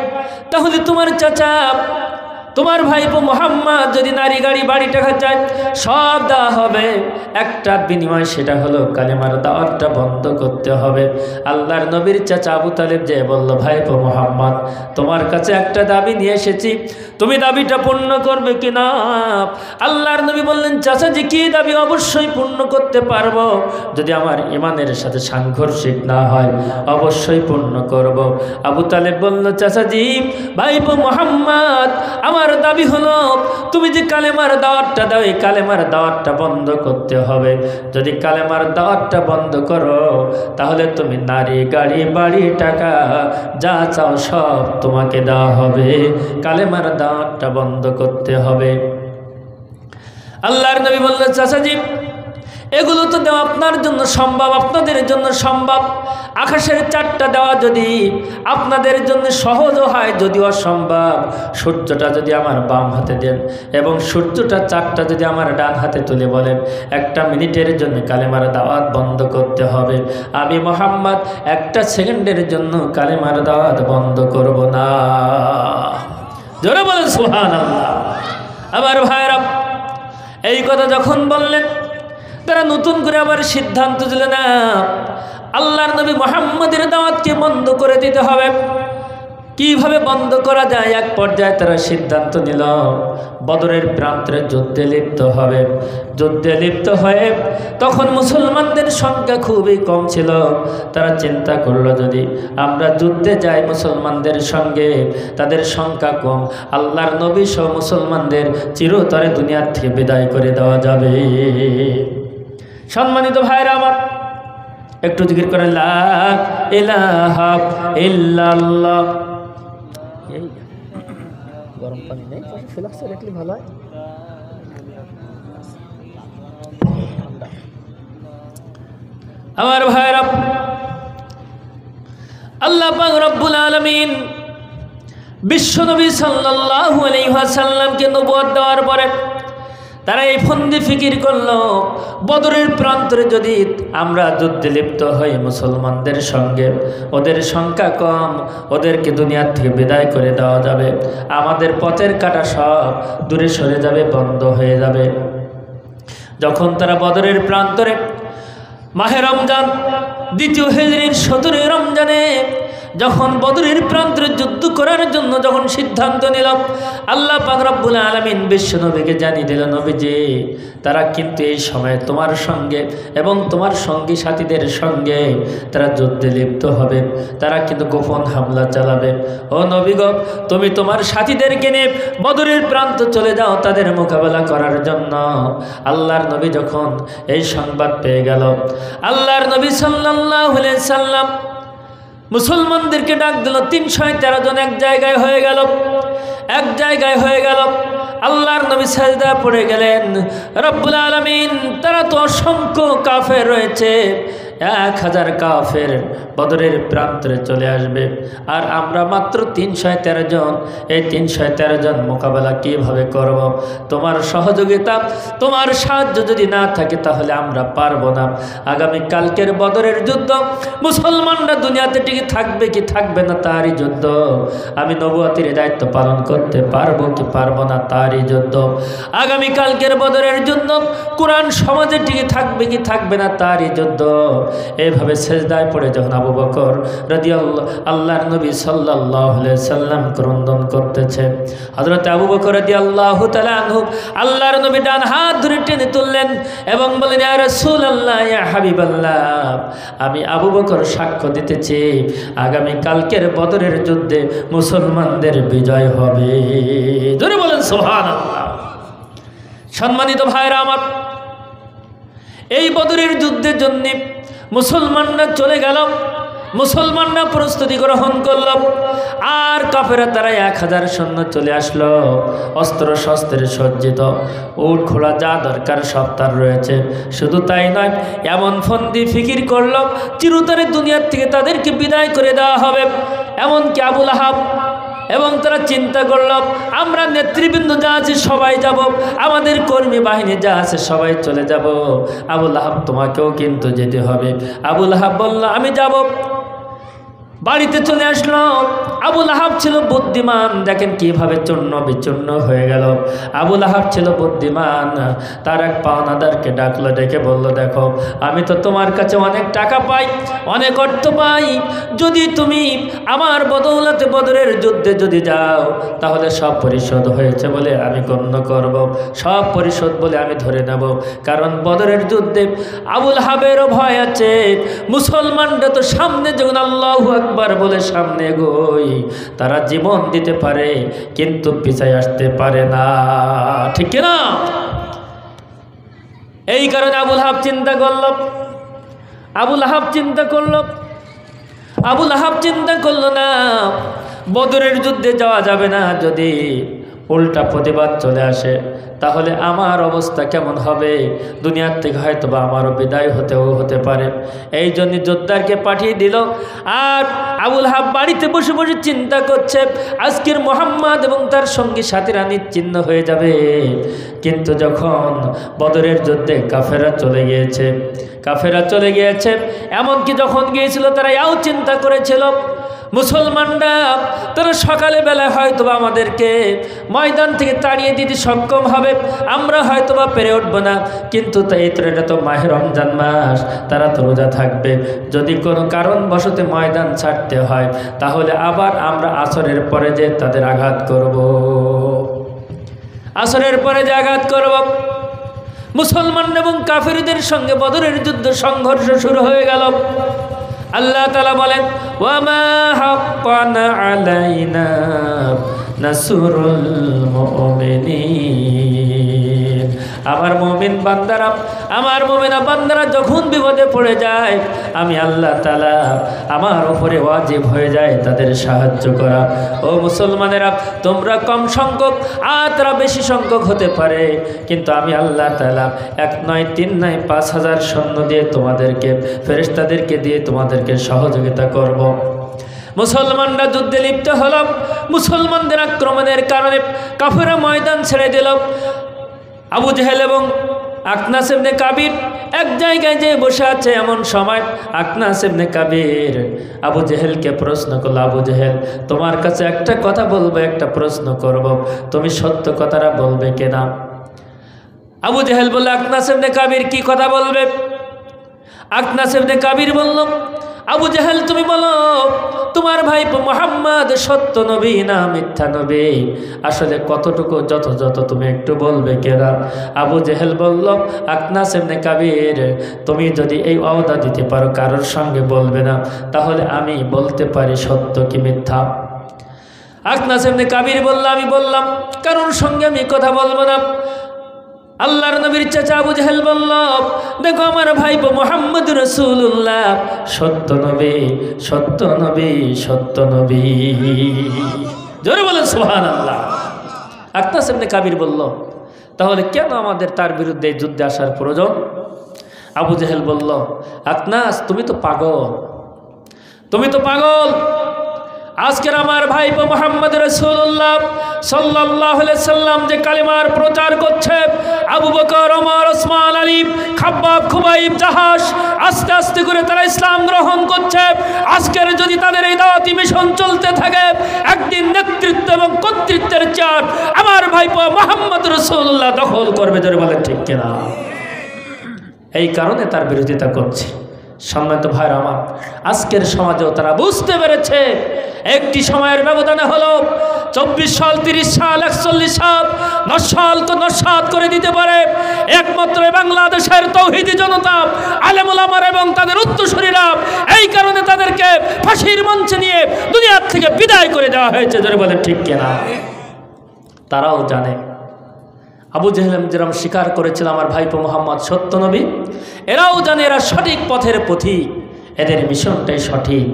তাহলে তোমার চাচা, তোমার ভাইপো মোহাম্মদ যদি নারী গাড়ি বাড়ি টাকা চায় সব দেওয়া হবে, একটা বিনিময়, সেটা হলো কালেমার দাওয়াতটা বন্ধ করতে হবে। আল্লাহর নবীর চাচা আবু তালেব যে বলল, ভাইপো মোহাম্মদ, তোমার কাছে একটা দাবি নিয়ে এসেছি, তুমি দাবিটা পূর্ণ করবে কিনা? আল্লাহর নবী বললেন, চাচা জি, কি দাবি? অবশ্যই পূর্ণ করতে পারবো, যদি আমার ইমানের সাথে সাংঘর্ষিক না হয়, অবশ্যই পূর্ণ করব। আবু তালেব বলল, চাচা জি, ভাইপো মোহাম্মদ, আমার দাবি হলো তুমি যে কালেমার দাওয়াতটা দাও, এই কালেমার দাওয়াতটা বন্ধ করতে হবে। যদি কালেমার দাওয়াতটা বন্ধ করো তাহলে তুমি নারী গাড়ি বাড়ি টাকা যা চাও সব তোমাকে দেওয়া হবে, কালেমার দাওয়াতটা বন্ধ করতে হবে। আল্লাহর নবী বললেন, চাচাজি, এগুলো তো দেওয়া আপনার জন্য সম্ভব, আপনাদের জন্য সম্ভব। আকাশের চারটা দেওয়া যদি আপনাদের জন্য সহজও হয়, যদি অসম্ভব, সূর্যটা যদি আমার বাম হাতে দেন এবং সূর্যটা চারটা যদি আমার ডান হাতে তুলে বলেন, 1 মিনিটের জন্য কালেমার দাওয়াত বন্ধ করতে হবে, আমি মোহাম্মদ 1 সেকেন্ডের জন্য কালেমার দাওয়াত বন্ধ করব না। জোরে বলেন সুবহানাল্লাহ। আমার ভাইরা, এই কথা যখন বললেন, তারা নতুন করে আবার সিদ্ধান্ত দিল না, আল্লাহর নবী মুহাম্মদের দাওয়াতকে বন্ধ করে দিতে হবে। কিভাবে বন্ধ করা যায়? এক পর্যায়ে তারা সিদ্ধান্ত নিল, বদরের প্রান্তরে যুদ্ধে লিপ্ত হবে। যুদ্ধে লিপ্ত হয়ে তখন মুসলমানদের সংখ্যা খুবই কম ছিল। তারা চিন্তা করলো, যদি আমরা যুদ্ধে যাই মুসলমানদের সঙ্গে, তাদের সংখ্যা কম, আল্লাহর নবী সহ মুসলমানদের চিরতরে দুনিয়ার থেকে বিদায় করে দেওয়া যাবে। সম্মানিত ভাইরা আমার, একটু জিকির করেন, লা ইলাহা ইল্লাল্লাহ। এই গরম পানি নেই, ফ্লাক্স রাখলে ভালো হয়। আমার ভাইরা, আল্লাহ পাক রব্বুল আলামিন বিশ্বনবী সাল্লাল্লাহু আলাইহি ওয়াসাল্লামকে নবুয়ত দেওয়ার পরে তারা এই ফন্দি ফিকির করলো, বদরের প্রান্তরে যদি আমরা যুদ্ধে লিপ্ত হই মুসলমানদের সঙ্গে, ওদের সংখ্যা কম, ওদেরকে দুনিয়ার থেকে বিদায় করে দেওয়া যাবে, আমাদের পথের কাটা সব দূরে সরে যাবে, বন্ধ হয়ে যাবে। যখন তারা বদরের প্রান্তরে মাহে রমজান দ্বিতীয় হিজরির 17 রমজানে যখন বদরের প্রান্তরে যুদ্ধ করার জন্য যখন সিদ্ধান্ত নিল, আল্লাহ পাক রব্বুল আলামিন বিশ্ব নবীকে জানিয়ে দিল, নবীজি তারা কিন্তু এই সময় তোমার সঙ্গে এবং তোমার সঙ্গী সাথীদের সঙ্গে তারা যুদ্ধে লিপ্ত হবে, তারা কিন্তু গোপন হামলা চালাবে। ও নবী গো, তুমি তোমার সাথীদেরকে নিয়ে বদরের প্রান্ত চলে যাও তাদের মোকাবেলা করার জন্য। আল্লাহর নবী যখন এই সংবাদ পেয়ে গেল, আল্লাহর নবী সাল্লাল্লাহু আলাইহি সাল্লাম মুসলমানদেরকে ডাক দিল। 313 জন এক জায়গায় হয়ে গেল, এক জায়গায় হয়ে গেল। আল্লাহর নবী সাজদা পড়ে গেলেন। রব্বুল আলামিন, তারা তো অসংখ্য কাফের রয়েছে, 1000 কাফের বদরের প্রান্তরে চলে আসবে, আর আমরা মাত্র 313 জন। এই 313 জন মোকাবেলা কীভাবে করব? তোমার সহযোগিতা, তোমার সাহায্য যদি না থাকে তাহলে আমরা পারবো না। আগামী কালকের বদরের যুদ্ধ, মুসলমানরা দুনিয়াতে টিকে থাকবে কি থাকবে না তারই যুদ্ধ। আমি নবুয়তের দায়িত্ব পালন করতে পারবো কি পারবো না তারই যুদ্ধ। আগামী কালকের বদরের যুদ্ধ, কোরআন সমাজে টিকে থাকবে কি থাকবে না তারই যুদ্ধ। এইভাবে সেজদায় পড়ে যখন আবু বকর রাদিয়াল্লাহু আল্লাহর নবী সাল্লাল্লাহু আলাইহি সাল্লাম ক্রন্দন করতেছে, হযরত আবু বকর রাদিয়াল্লাহু তাআলা আনহু আল্লাহর নবী ডান হাত ধরে টেনে তুললেন এবং বললেন, ইয়া রাসূলুল্লাহ, ইয়া হাবিবাল্লাহ, আমি আবু বকর সাক্ষ্য দিতেছি আগামী কালকের বদরের যুদ্ধে মুসলমানদের বিজয় হবে। জোরে বলেন সুবহানাল্লাহ। সম্মানিত ভাইরা আমার, এই বদরের যুদ্ধের জন্য মুসলমানরা চলে গেল, মুসলমানরা প্রস্তুতি গ্রহণ করল, আর কাফেরা তারা 1000 সৈন্য চলে আসলো, অস্ত্র শস্ত্রে সজ্জিত, উট ঘোড়া যা দরকার সব তার রয়েছে। শুধু তাই নয়, এমন ফন্দি ফিকির করল চিরতরে দুনিয়ার থেকে তাদেরকে বিদায় করে দেওয়া হবে। এমনকি আবু লাহাব এবং তারা চিন্তা করল, আমরা নেতৃবৃন্দ যা আছে সবাই যাব, আমাদের কর্মী বাহিনী যা আছে সবাই চলে যাব। আবু লাহাব, তোমাকেও কিন্তু যেতে হবে। আবু লাহাব বলল, আমি যাব। বাড়িতে চলে আসলো। আবু লাহাব ছিল বুদ্ধিমান, দেখেন কিভাবে চূর্ণ বিচূর্ণ হয়ে গেল। আবু লাহাব ছিল বুদ্ধিমান, তার এক পাওনাদারকে ডাকলো, ডেকে বলল, দেখো আমি তো তোমার কাছে অনেক টাকা পাই, অনেক অর্থ পাই, যদি তুমি আমার বদৌলতে বদরের যুদ্ধে যদি যাও তাহলে সব পরিশোধ হয়েছে বলে আমি গণ্য করব, সব পরিশোধ বলে আমি ধরে নেব। কারণ বদরের যুদ্ধে আবু লাহাবেরও ভয় আছে, মুসলমানরা তো সামনে যখন আল্লাহু আকবার বলে সামনে এগোয়, তারা জীবন দিতে পারে কিন্তু পিছায় আসতে পারে না, ঠিক কিনা? এই কারণে আবু লাহাব চিন্তা করল, আবু লাহাব চিন্তা করল, আবু লাহাব চিন্তা করল না, বদরের যুদ্ধে যাওয়া যাবে না, যদি উল্টা প্রতিবাদ চলে আসে তাহলে আমার অবস্থা কেমন হবে, দুনিয়ার থেকে হয়তো বা আমারও বিদায় হতে পারে। এই জন্য যোদ্ধারকে পাঠিয়ে দিল। আর আবু লাহাব বাড়িতে বসে বসে চিন্তা করছে, আজকের মুহাম্মদ এবং তার সঙ্গী সাথীরা নিশ্চিহ্ন হয়ে যাবে। কিন্তু যখন বদরের যুদ্ধে কাফেরা চলে গিয়েছে, কাফেরা চলে গিয়েছে, এমনকি যখন গিয়েছিল তারা এও চিন্তা করেছিল, মুসলমানরা তারা সকালে বেলায় হয়তো বা আমাদেরকে ময়দান থেকে তাড়িয়ে দিতে সক্ষম হবে, আমরা হয়তো বা পেরে উঠবো না, কিন্তু এটা তো মাহে রমজান মাস, তারা তো রোজা থাকবে, যদি কোনো কারণবশত ময়দান ছাড়তে হয় তাহলে আবার আমরা আসরের পরে যে তাদের আঘাত করব, আসরের পরে যে আঘাত করব। মুসলমান এবং কাফেরদের সঙ্গে বদরের যুদ্ধ সংঘর্ষ শুরু হয়ে গেল। আল্লাহ তাআলা বলেন, ওয়ামা হাক্কানা আলাইনা নাসরুল মুমিনিন, আমার মুমিন বান্দারা, আমার মুমিনা বান্দারা যখন বিপদে পড়ে যায়, আমি আল্লাহ তাআলা আমার উপরে ওয়াজিব হয়ে যায় তাদের সাহায্য করা। ও মুসলমানেরা, তোমরা কম সংখ্যক আর তারা বেশি সংখ্যক হতে পারে, কিন্তু আমি আল্লাহ তাআলা 1 নয় 3 নয় 5000 সৈন্য দিয়ে তোমাদেরকে, ফেরেশতাদেরকে দিয়ে তোমাদেরকে সহযোগিতা করব। মুসলমানরা যুদ্ধে লিপ্ত হল, মুসলমানদের আক্রমণের কারণে কাফেররা ময়দান ছেড়ে দিল। আবু জেহেল এবং আকনাস ইবনে কাবির এক জায়গায় যে বসে আছে, এমন সময় আকনাস ইবনে কাবির আবু জেহেলকে প্রশ্ন করলো, আবু জেহেল, তোমার কাছে একটা কথা বলবো, একটা প্রশ্ন করব, তুমি সত্য কথাটা বলবে কিনা? আবু জেহেল বলল, আকনাস ইবনে কাবির কি কথা বলবে? আকনাস ইবনে কাবির বলল, আবু জেহেল তুমি বলো, তোমার ভাইপো মুহাম্মদ সত্য নবী না মিথ্যা নবী? আসলে কতটুকু যথাযথ তুমি একটু বলবে কেনা? আবু জেহেল বলল, আকনাস ইবনে কাবির, তুমি যদি এই ওয়াদা দিতে পারো কারোর সঙ্গে বলবে না, তাহলে আমি বলতে পারি সত্য কি মিথ্যা। আকনাস ইবনে কাবির বলল, আমি বললাম কারোর সঙ্গে আমি কথা বলবো না। আল্লাহর নবীর চাচা আবু জেহেল বলল, দেখো আমার ভাইপো মুহাম্মদ রাসূলুল্লাহ সত্য নবী, সত্য নবী, সত্য নবী। জোরে বলেন সুবহানাল্লাহ। আকনাস ইবনে কাবির বলল, তাহলে কেন আমাদের তার বিরুদ্ধে যুদ্ধে আসার প্রয়োজন? আবু জেহেল বলল, আকনাস তুমি তো পাগল, তুমি তো পাগল। আজকের আমার ভাইপো মুহাম্মদ রাসূলুল্লাহ সাল্লাল্লাহু আলাইহি সাল্লাম যে কালিমার প্রচার করছে, আবু বকর, ওমর, ওসমান, আলী, খাব্বাব, খুবাইব, জাহাস আস্তে আস্তে করে তারা ইসলাম গ্রহণ করছে। আজকের যদি তাদের এই দাওয়াতি মিশন চলতে থাকে, একদিন নেতৃত্ব এবং কর্তৃত্বের চেয়ার আমার ভাইপো মুহাম্মদ রাসূলুল্লাহ দখল করবে। জোরে বলেন ঠিক কিনা? এই কারণে তার বিরোধিতা করছে। সম্মানিত ভাইরা আমার, আজকের সমাজেও তারা বুঝতে পেরেছে একটি সময়ের ব্যবধানে হলো 24 সাল, 30 সাল, 41 সাল নস্বাত করে দিতে পারে একমাত্র বাংলাদেশের তৌহিদি জনতা, আলেম ওলামারা এবং তাদের উত্তরসূরিরা। এই কারণে তাদেরকে ফাঁসির মঞ্চে নিয়ে দুনিয়ার থেকে বিদায় করে দেওয়া হয়েছে। জোরে বলেন ঠিক কিনা? তারাও জানে, আবু জেহেল যেরকম স্বীকার করেছিল আমার ভাইপো মুহাম্মদ সত্য নবী, এরাও জানে এরা সঠিক পথের পথিক, এদের মিশনটাই সঠিক,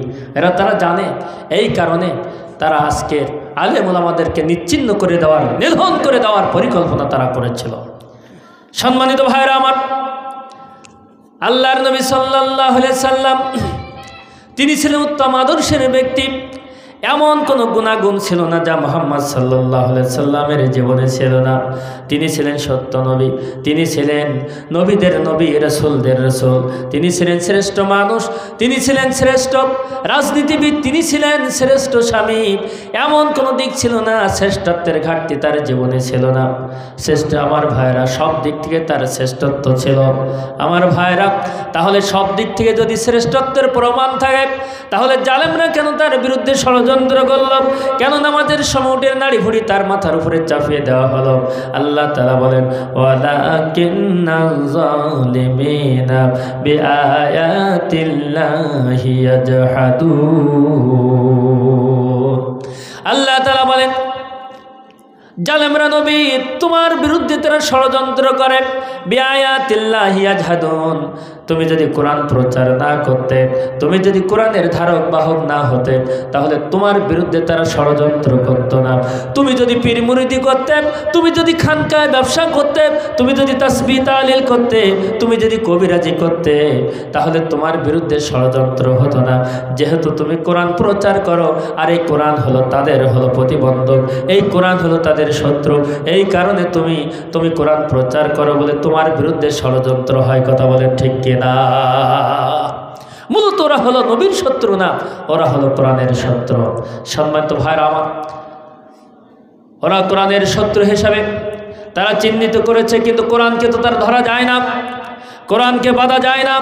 তারা জানে। এই কারণে তারা আজকের আলেম ওলামাদেরকে নিশ্চিহ্ন করে দেওয়ার, নিধন করে দেওয়ার পরিকল্পনা তারা করেছিল। সম্মানিত ভাইরা আমার, আল্লাহর নবী সাল্লাল্লাহু আলাইহি সাল্লাম তিনি ছিলেন উত্তম আদর্শের ব্যক্তি। এমন কোনো গুণাগুণ ছিল না যা মুহাম্মদ সাল্লাল্লাহু আলাইহি সাল্লামের জীবনে ছিল না। তিনি ছিলেন সত্য নবী, তিনি ছিলেন নবীদের নবী, রাসূলদের রাসূল, তিনি ছিলেন শ্রেষ্ঠ মানুষ, তিনি ছিলেন শ্রেষ্ঠ রাজনীতিবিদ, তিনি ছিলেন শ্রেষ্ঠ স্বামী। এমন কোনো দিক ছিল না শ্রেষ্ঠত্বের ঘাটতি তার জীবনে ছিল না। শ্রেষ্ঠ আমার ভাইরা, সব দিক থেকে তার শ্রেষ্ঠত্ব ছিল আমার ভাইরা। তাহলে সব দিক থেকে যদি শ্রেষ্ঠত্বের প্রমাণ থাকে, তাহলে জালেমরা কেন তার বিরুদ্ধে ষড়যন্ত্র করল? কেন নামাজের সময় উটের নাড়ি ভুড়ি তার মাথার উপরে চাপিয়ে দেওয়া হলো? আল্লাহ তাআলা বলেন, ওয়ালাকিন্নাল যালিমিনা বিআয়াতিল্লাহি ইয়াজহাদুন। আল্লাহ তাআলা বলেন, জালেমরা নবী তোমার বিরুদ্ধে তারা ষড়যন্ত্র করে। বিআয়াতিল্লাহি ইয়াজহাদুন, তুমি যদি কোরআন প্রচার না করতে, তুমি যদি কোরআনের ধারক বাহক না হতে, তাহলে তোমার বিরুদ্ধে তারা ষড়যন্ত্র করতো না। তুমি যদি পীর মুরিদি করতে, তুমি যদি খানকায় ব্যবসা করতে, তুমি যদি তাসবিহ তাহলিল করতে, তুমি যদি কবিরাজি করতে, তাহলে তোমার বিরুদ্ধে ষড়যন্ত্র হতো না। যেহেতু তুমি কোরআন প্রচার করো, আর এই কোরআন হলো তাদের হলো প্রতিবন্ধক, এই কোরআন হলো তাদের শত্রু, এই কারণে তুমি কোরআন প্রচার করো বলে তোমার বিরুদ্ধে ষড়যন্ত্র হয়। কথা বলেন ঠিক কিনা? মূলত ওরা হলো নবীর শত্রু না, ওরা হলো কোরআনের শত্রু। সম্মানিত ভাইরা আমার, ওরা কোরআনের শত্রু হিসাবে তারা চিহ্নিত করেছে, কিন্তু কোরআনকে তো তার ধরা যায় না, কোরআনকে বাধা যায় না,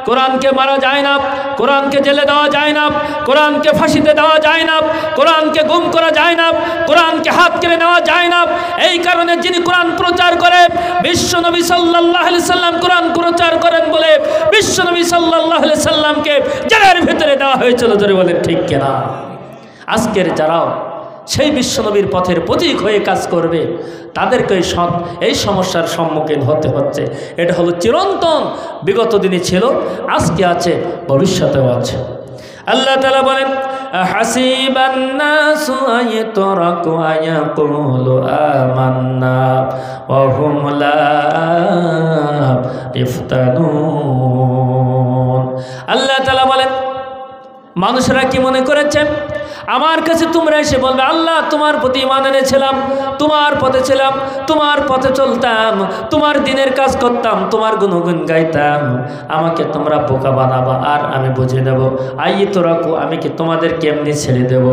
কোরআনকে মারা যায় না, কোরআনকে জেলে দেওয়া যায় না, কোরআনকে ফাঁসিতে দেওয়া যায় না, কোরআনকে গুম করা যায় না, কোরআনকে হাত কেড়ে নেওয়া যায় না। এই কারণে যিনি কোরআন প্রচার করে, বিশ্বনবী সাল্লাল্লাহু আলাইহি সাল্লাম কোরআন প্রচার করেন বলে বিশ্বনবী সাল্লাল্লাহু আলাইহি সাল্লামকে জেলের ভিতরে দেওয়া হয়েছিল। জোরে বলেন ঠিক কিনা? আজকের যারাও সেই বিশ্বনবীর পথের প্রতীক হয়ে কাজ করবে, তাদেরকে এই সমস্যার সম্মুখীন হতে হচ্ছে। এটা হলো চিরন্তন, বিগত দিনে ছিল, আজকে আছে, ভবিষ্যতেও আছে। আল্লাহ তাআলা বলেন, হাসিবান নাসু আয়াতরাকু আয়াকুলু আমান্না ওয়া হুম লা ইফতানুন। আল্লাহ তাআলা বলেন, মানুষরা কি মনে করেছে আমার কাছে তোমরা এসে বলবে আল্লাহ তোমার প্রতি ঈমান এনেছিলাম, তোমার পথে ছিলাম, তোমার পথে চলতাম, তোমার দিনের কাজ করতাম, তোমার গুণগুণ গাইতাম, আমাকে তোমরা বোকা বানাবা আর আমি বুঝে নেব। আইয়তুরাকু, আমি কি তোমাদের কেমনি ছেড়ে দেব?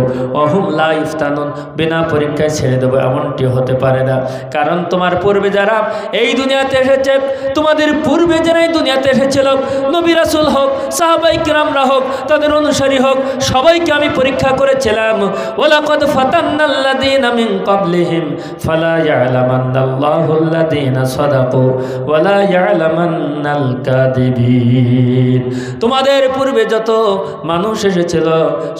অহুম লা ইফতানুন, বিনা পরীক্ষায় ছেড়ে দেব, এমনটি হতে পারে না। কারণ তোমার পূর্বে যারা এই দুনিয়াতে এসেছে, তোমাদের পূর্বে যারা এই দুনিয়াতে এসেছিল, নবী রাসূল হোক, সাহাবায়ে কিরামরা হোক, তাদের অনুসারী হোক, সবাইকে আমি পরীক্ষা করেছিলাম। ওয়ালাকাদ ফাতান্নাল্লাযীনা মিন ক্বাবলিহিম ফালা ইয়ালামান্নাল্লাহুল্লাযীনা সাদাকু ওয়ালা ইয়ালামান্নাল কাযিবিন। তোমাদের পূর্বে যত মানুষ এসেছিল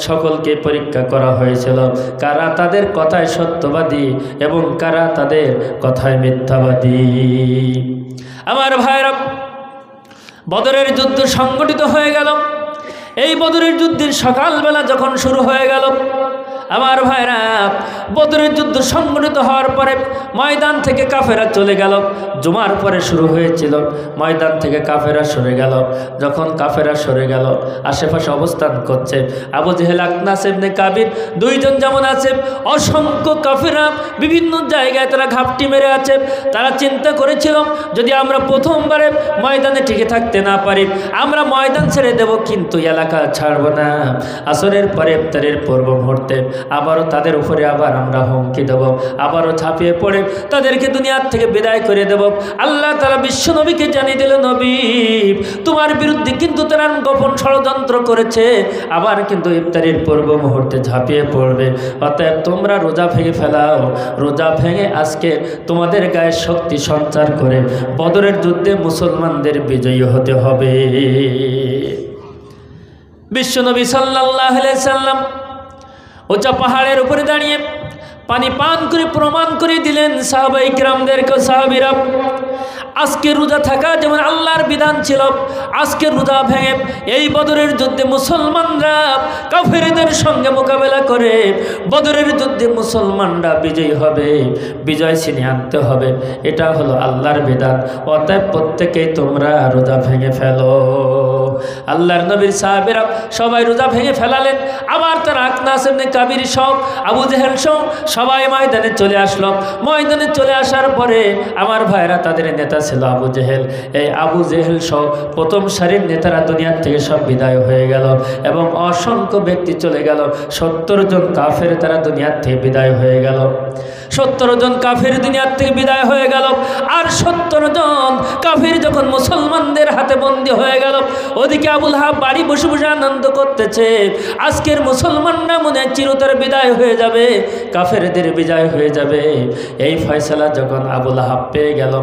সকলকে পরীক্ষা করা হয়েছিল, কারা তাদের কথায় সত্যবাদী এবং কারা তাদের কথায় মিথ্যাবাদী। আমার ভাইরা, বদরের যুদ্ধ সংগঠিত হয়ে গেল। এই বদরের যুদ্ধের সকালবেলা যখন শুরু হয়ে গেল, আমার ভাইরা, বদরের যুদ্ধ সংগঠিত হওয়ার পরে ময়দান থেকে কাফেরা চলে গেল। জুমার পরে শুরু হয়েছিল, ময়দান থেকে কাফেরা সরে গেল। যখন কাফেরা সরে গেল, আশেপাশে অবস্থান করছে আবু জেহেল, আকনাস ইবনে কাবির, দুইজন যেমন আছে, অসংখ্য কাফেরা বিভিন্ন জায়গায় তারা ঘাপটি মেরে আছে। তারা চিন্তা করেছিল যদি আমরা প্রথমবারে ময়দানে টিকে থাকতে না পারি, আমরা ময়দান ছেড়ে দেব, কিন্তু এলাকা ছাড়ব না। আসরের পরে ইফতারের পূর্ব মুহূর্তে আবারও তাদের উপরে আবার আমরা হুমকি দেব, আবারও ঝাঁপিয়ে পড়ে তাদেরকে দুনিয়ার থেকে বিদায় করে দেব। আল্লাহ তাআলা বিশ্ব নবীকে জানিয়ে দিল, নবী তোমার বিরুদ্ধে কিন্তু তারা গোপন ষড়যন্ত্র করেছে, আবার কিন্তু ইফতারের পূর্ব মুহূর্তে ঝাঁপিয়ে পড়বে। অতএব তোমরা রোজা ভেঙে ফেলাও, রোজা ভেঙে আজকে তোমাদের গায়ে শক্তি সঞ্চার করে বদরের যুদ্ধে মুসলমানদের বিজয়ী হতে হবে। বিশ্বনবী সাল্লাল্লাহু আলাইহি সাল্লাম উঁচা পাহাড়ের উপরে দাঁড়িয়ে পানি পান করে প্রমাণ করে দিলেন সাহাবায়ে কিরামদেরকে, সাহাবীরা আজকে রোজা থাকা যেমন আল্লাহর বিধান ছিল, আজকে রোজা ভেঙে এই বদরের যুদ্ধে মুসলমানরা কাফেরদের সঙ্গে মোকাবেলা করে বদরের যুদ্ধে মুসলমানরা বিজয়ী হবে, বিজয় ছিনিয়ে আনতে হবে। এটা হলো আল্লাহর বিধান। অতএব প্রত্যেকেই তোমরা রোজা ভেঙে ফেলো। আল্লাহর নবীর সাহাবীরা সবাই রোজা ভেঙে ফেলালেন। আবার তারা আকনাস ইবনে কাবির সব, আবু জেহেল সব সবাই ময়দানে চলে আসলো। ময়দানে চলে আসার পরে আমার ভাইরা, তাদের নেতা ছিল আবু জেহেল। এই আবু জেহেল সহ প্রথম সারির নেতারা দুনিয়ার থেকে সব বিদায় হয়ে গেল এবং অসংখ্য ব্যক্তি চলে গেল। 70 জন কাফের তারা দুনিয়ার থেকে বিদায় হয়ে গেল। 70 জন কাফের দুনিয়ার থেকে বিদায় হয়ে গেল। আর 70 জন কাফের যখন মুসলমানদের হাতে বন্দী হয়ে গেল, ওদিকে আবু লাহাব বাড়ি বসে বসে আনন্দ করতেছে। আজকের মুসলমানরা মনে চিরতর বিদায় হয়ে যাবে, কাফেরদের বিজয় হয়ে যাবে। এই ফয়সালা যখন আবু লাহাব পেয়ে গেল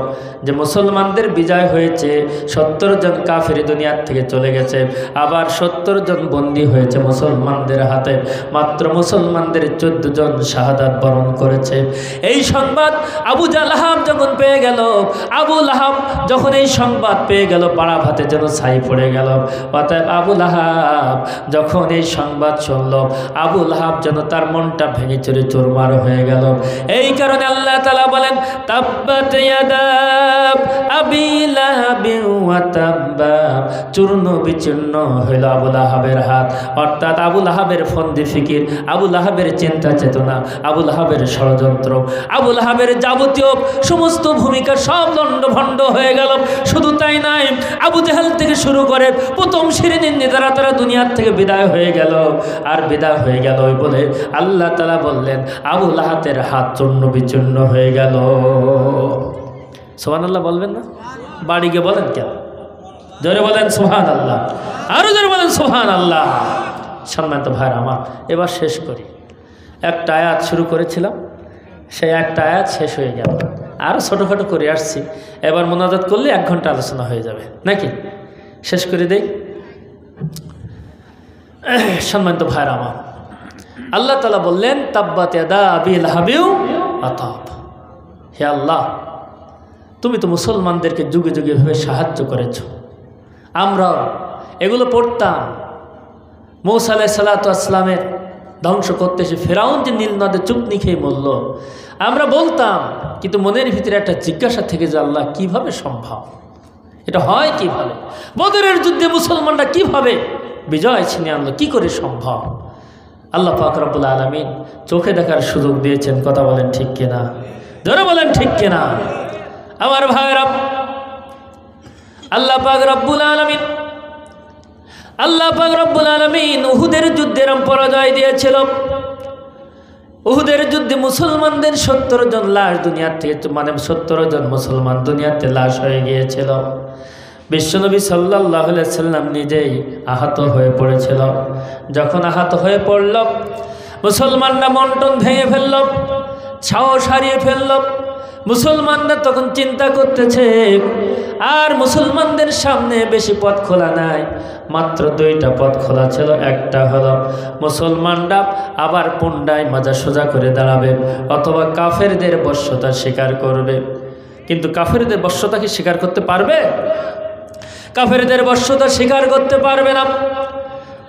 যে মুসলমানদের বিজয় হয়েছে, 70 জন কাফের দুনিয়ার থেকে চলে গেছে, আবার 70 জন বন্দী হয়েছে মুসলমানদের হাতে, মাত্র মুসলমানদের 14 জন শাহাদাত বরণ করেছে। এই সংবাদ আবু লাহাব যখন পেয়ে গেল, আবু লাহাব যখন এই সংবাদ পেয়ে গেল, পাড়া ভাতে যেন ছাই পড়ে গেল। অতএব আবু লাহাব যখন এই সংবাদ শুনল, আবু লাহাব যেন তার মনটা ভেঙে চুরে চুরমার হয়ে গেল। এই কারণে আল্লাহ তাআলা বলেন, তাব্বাত ইয়াদা আবি লাহাবিন ওয়া তাব্বা, চূর্ণ বিচূর্ণ হইল আবু লাহাবের হাত। অর্থাৎ আবু লাহাবের ফন্দি ফিকির, আবু লাহাবের চিন্তা চেতনা, আবু লাহাবের ষড়যন্ত্র, আবু লাহাবের যাবতীয় সমস্ত ভূমিকা সব লণ্ডভণ্ড হয়ে গেল। শুধু তাই নয়, আবু জেহেল থেকে শুরু করে প্রথম শ্রেণীর নেতারা তারা দুনিয়ার থেকে বিদায় হয়ে গেল। আর বিদায় হয়ে গেল বলে আল্লাহ তাআলা বললেন, আবু লাহাবের হাত চূর্ণ বিচূর্ণ হয়ে গেল। সুবহানাল্লাহ বলবেন না? বাড়ি গিয়ে বলেন কেন? জোরে বলেন সুবহানাল্লাহ, আরো জোরে বলেন সুবহানাল্লাহ। সম্মানিত ভাইরা আমার, এবার শেষ করি। একটা আয়াত শুরু করেছিলাম, সেই একটা আয়াত শেষ হয়ে গেল। আরও ছোটোখাটো করে আসছি, এবার মোনাজাত করলে 1 ঘন্টা আলোচনা হয়ে যাবে নাকি? শেষ করে দেই। সম্মানিত ভাইরা আমার, আল্লাহ তাআলা বললেন, তাব্বাত ইয়াদা আবি লাহাবিন ওয়া তাব। হে আল্লাহ, তুমি তো মুসলমানদেরকে যুগে যুগে ভাবে সাহায্য করেছ। আমরাও এগুলো পড়তাম। মূসা আলাইহিস সালাতু ওয়াস সালামের ধ্বংস করতে এসে ফেরাউন যে নীল নদে চুপনি খেয়ে মরল, আমরা বলতাম, কিন্তু মনের ভিতরে একটা জিজ্ঞাসা থেকে যে আল্লাহ কিভাবে সম্ভব, এটা হয় কিভাবে? বদরের যুদ্ধে মুসলমানরা কিভাবে বিজয় ছিনিয়ে আনলো, কি করে সম্ভব? আল্লাহ পাক রব্বুল আলামিন চোখে দেখার সুযোগ দিয়েছেন। কথা বলেন ঠিক কিনা? ধরে বলেন ঠিক কিনা? আমার ভাইরা, আল্লাহ পাক রব্বুল আলামিন উহুদের যুদ্ধে পরাজয় দিয়েছিল। উহুদের যুদ্ধে মুসলমানদের 70 জন লাশ দুনিয়া থেকে, 70 জন মুসলমান দুনিয়াতে লাশ হয়ে গিয়েছিল। বিশ্বনবী সাল্লাল্লাহু আলাইহি সাল্লাম নিজেই আহত হয়ে পড়েছিল। যখন আহত হয়ে পড়ল, মুসলমানরা মন্টন ভেঙে ফেলল, সাহস হারিয়ে ফেলল। মুসলমানরা তখন চিন্তা করতেছে, আর মুসলমানদের সামনে বেশি পথ খোলা নাই, মাত্র 2টা পথ খোলা ছিল। একটা হলো মুসলমানরা আবার পুন্ডায় মাজা সোজা করে দাঁড়াবে, অথবা কাফেরদের বশ্যতা স্বীকার করবে। কিন্তু কাফেরদের বশ্যতা কি স্বীকার করতে পারবে? কাফেরদের বশ্যতা স্বীকার করতে পারবে না।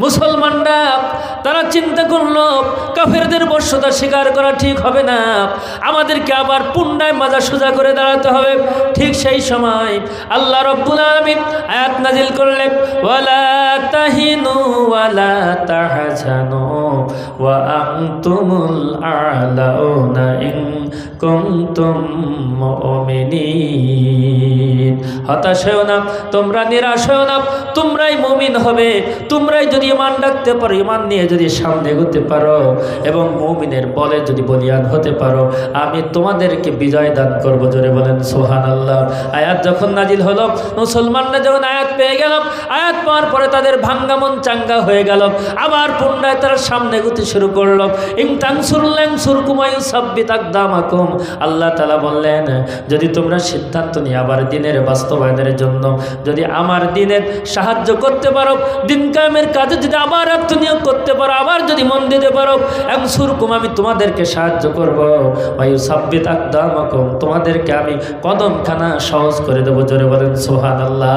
মুসলমানরা তারা চিন্তা করলো, কাফেরদের বশ্যতা স্বীকার করা ঠিক হবে না, আমাদেরকে আবার পুন্ডায় মাজা সোজা করে দাঁড়াতে হবে। ঠিক সেই সময় আল্লাহ রাব্বুল আলামিন আয়াত নাজিল করলেন, ওয়ালা তাহিনু ওয়ালা তাহজানু ওয়া আনতুমুল আ'লাউনা ইন কুনতুম মুমিনিন। হতাশ হও না, তোমরা নিরাশ হও না, তোমরাই মুমিন হবে। তোমরাই যদি ঈমান রাখতে পারো, ঈমান নিয়ে যদি সামনে এগোতে পারো এবং মুমিনের বলে যদি বলিয়ান হতে পারো, আমি তোমাদেরকে বিজয় দান করবো। জোরে বলেন সুবহানাল্লাহ। আয়াত যখন নাজিল হলো, মুসলমানরা যখন আয়াত পেয়ে গেল, আয়াত পাওয়ার পরে তাদের ভাঙ্গা মন চাঙ্গা হয়ে গেল, আবার পুনরায় তারা সামনে এগোতে শুরু করলো। ইন তানসুরুল্লাহ ইয়ানসুরকুম ওয়া ইউসাব্বিত আকদামাকুম। আল্লাহ তাআলা বললেন, যদি তোমরা সিদ্ধান্ত নিয়ে আবার দিনের বাস্তবায়নের জন্য যদি আমার দিনের সাহায্য করতে পারো, দিন কায়েমের কাজে যদি আবার আত্মনিয়োগ করতে পারো, আবার যদি মন দিতে পারো, ইয়ানসুরকুম, আমি তোমাদেরকে সাহায্য করব, ওয়া ইউসাব্বিত আকদামাকুম, তোমাদেরকে আমি কদমখানা সহজ করে দেবো। জোরে বলেন সুবহানাল্লাহ।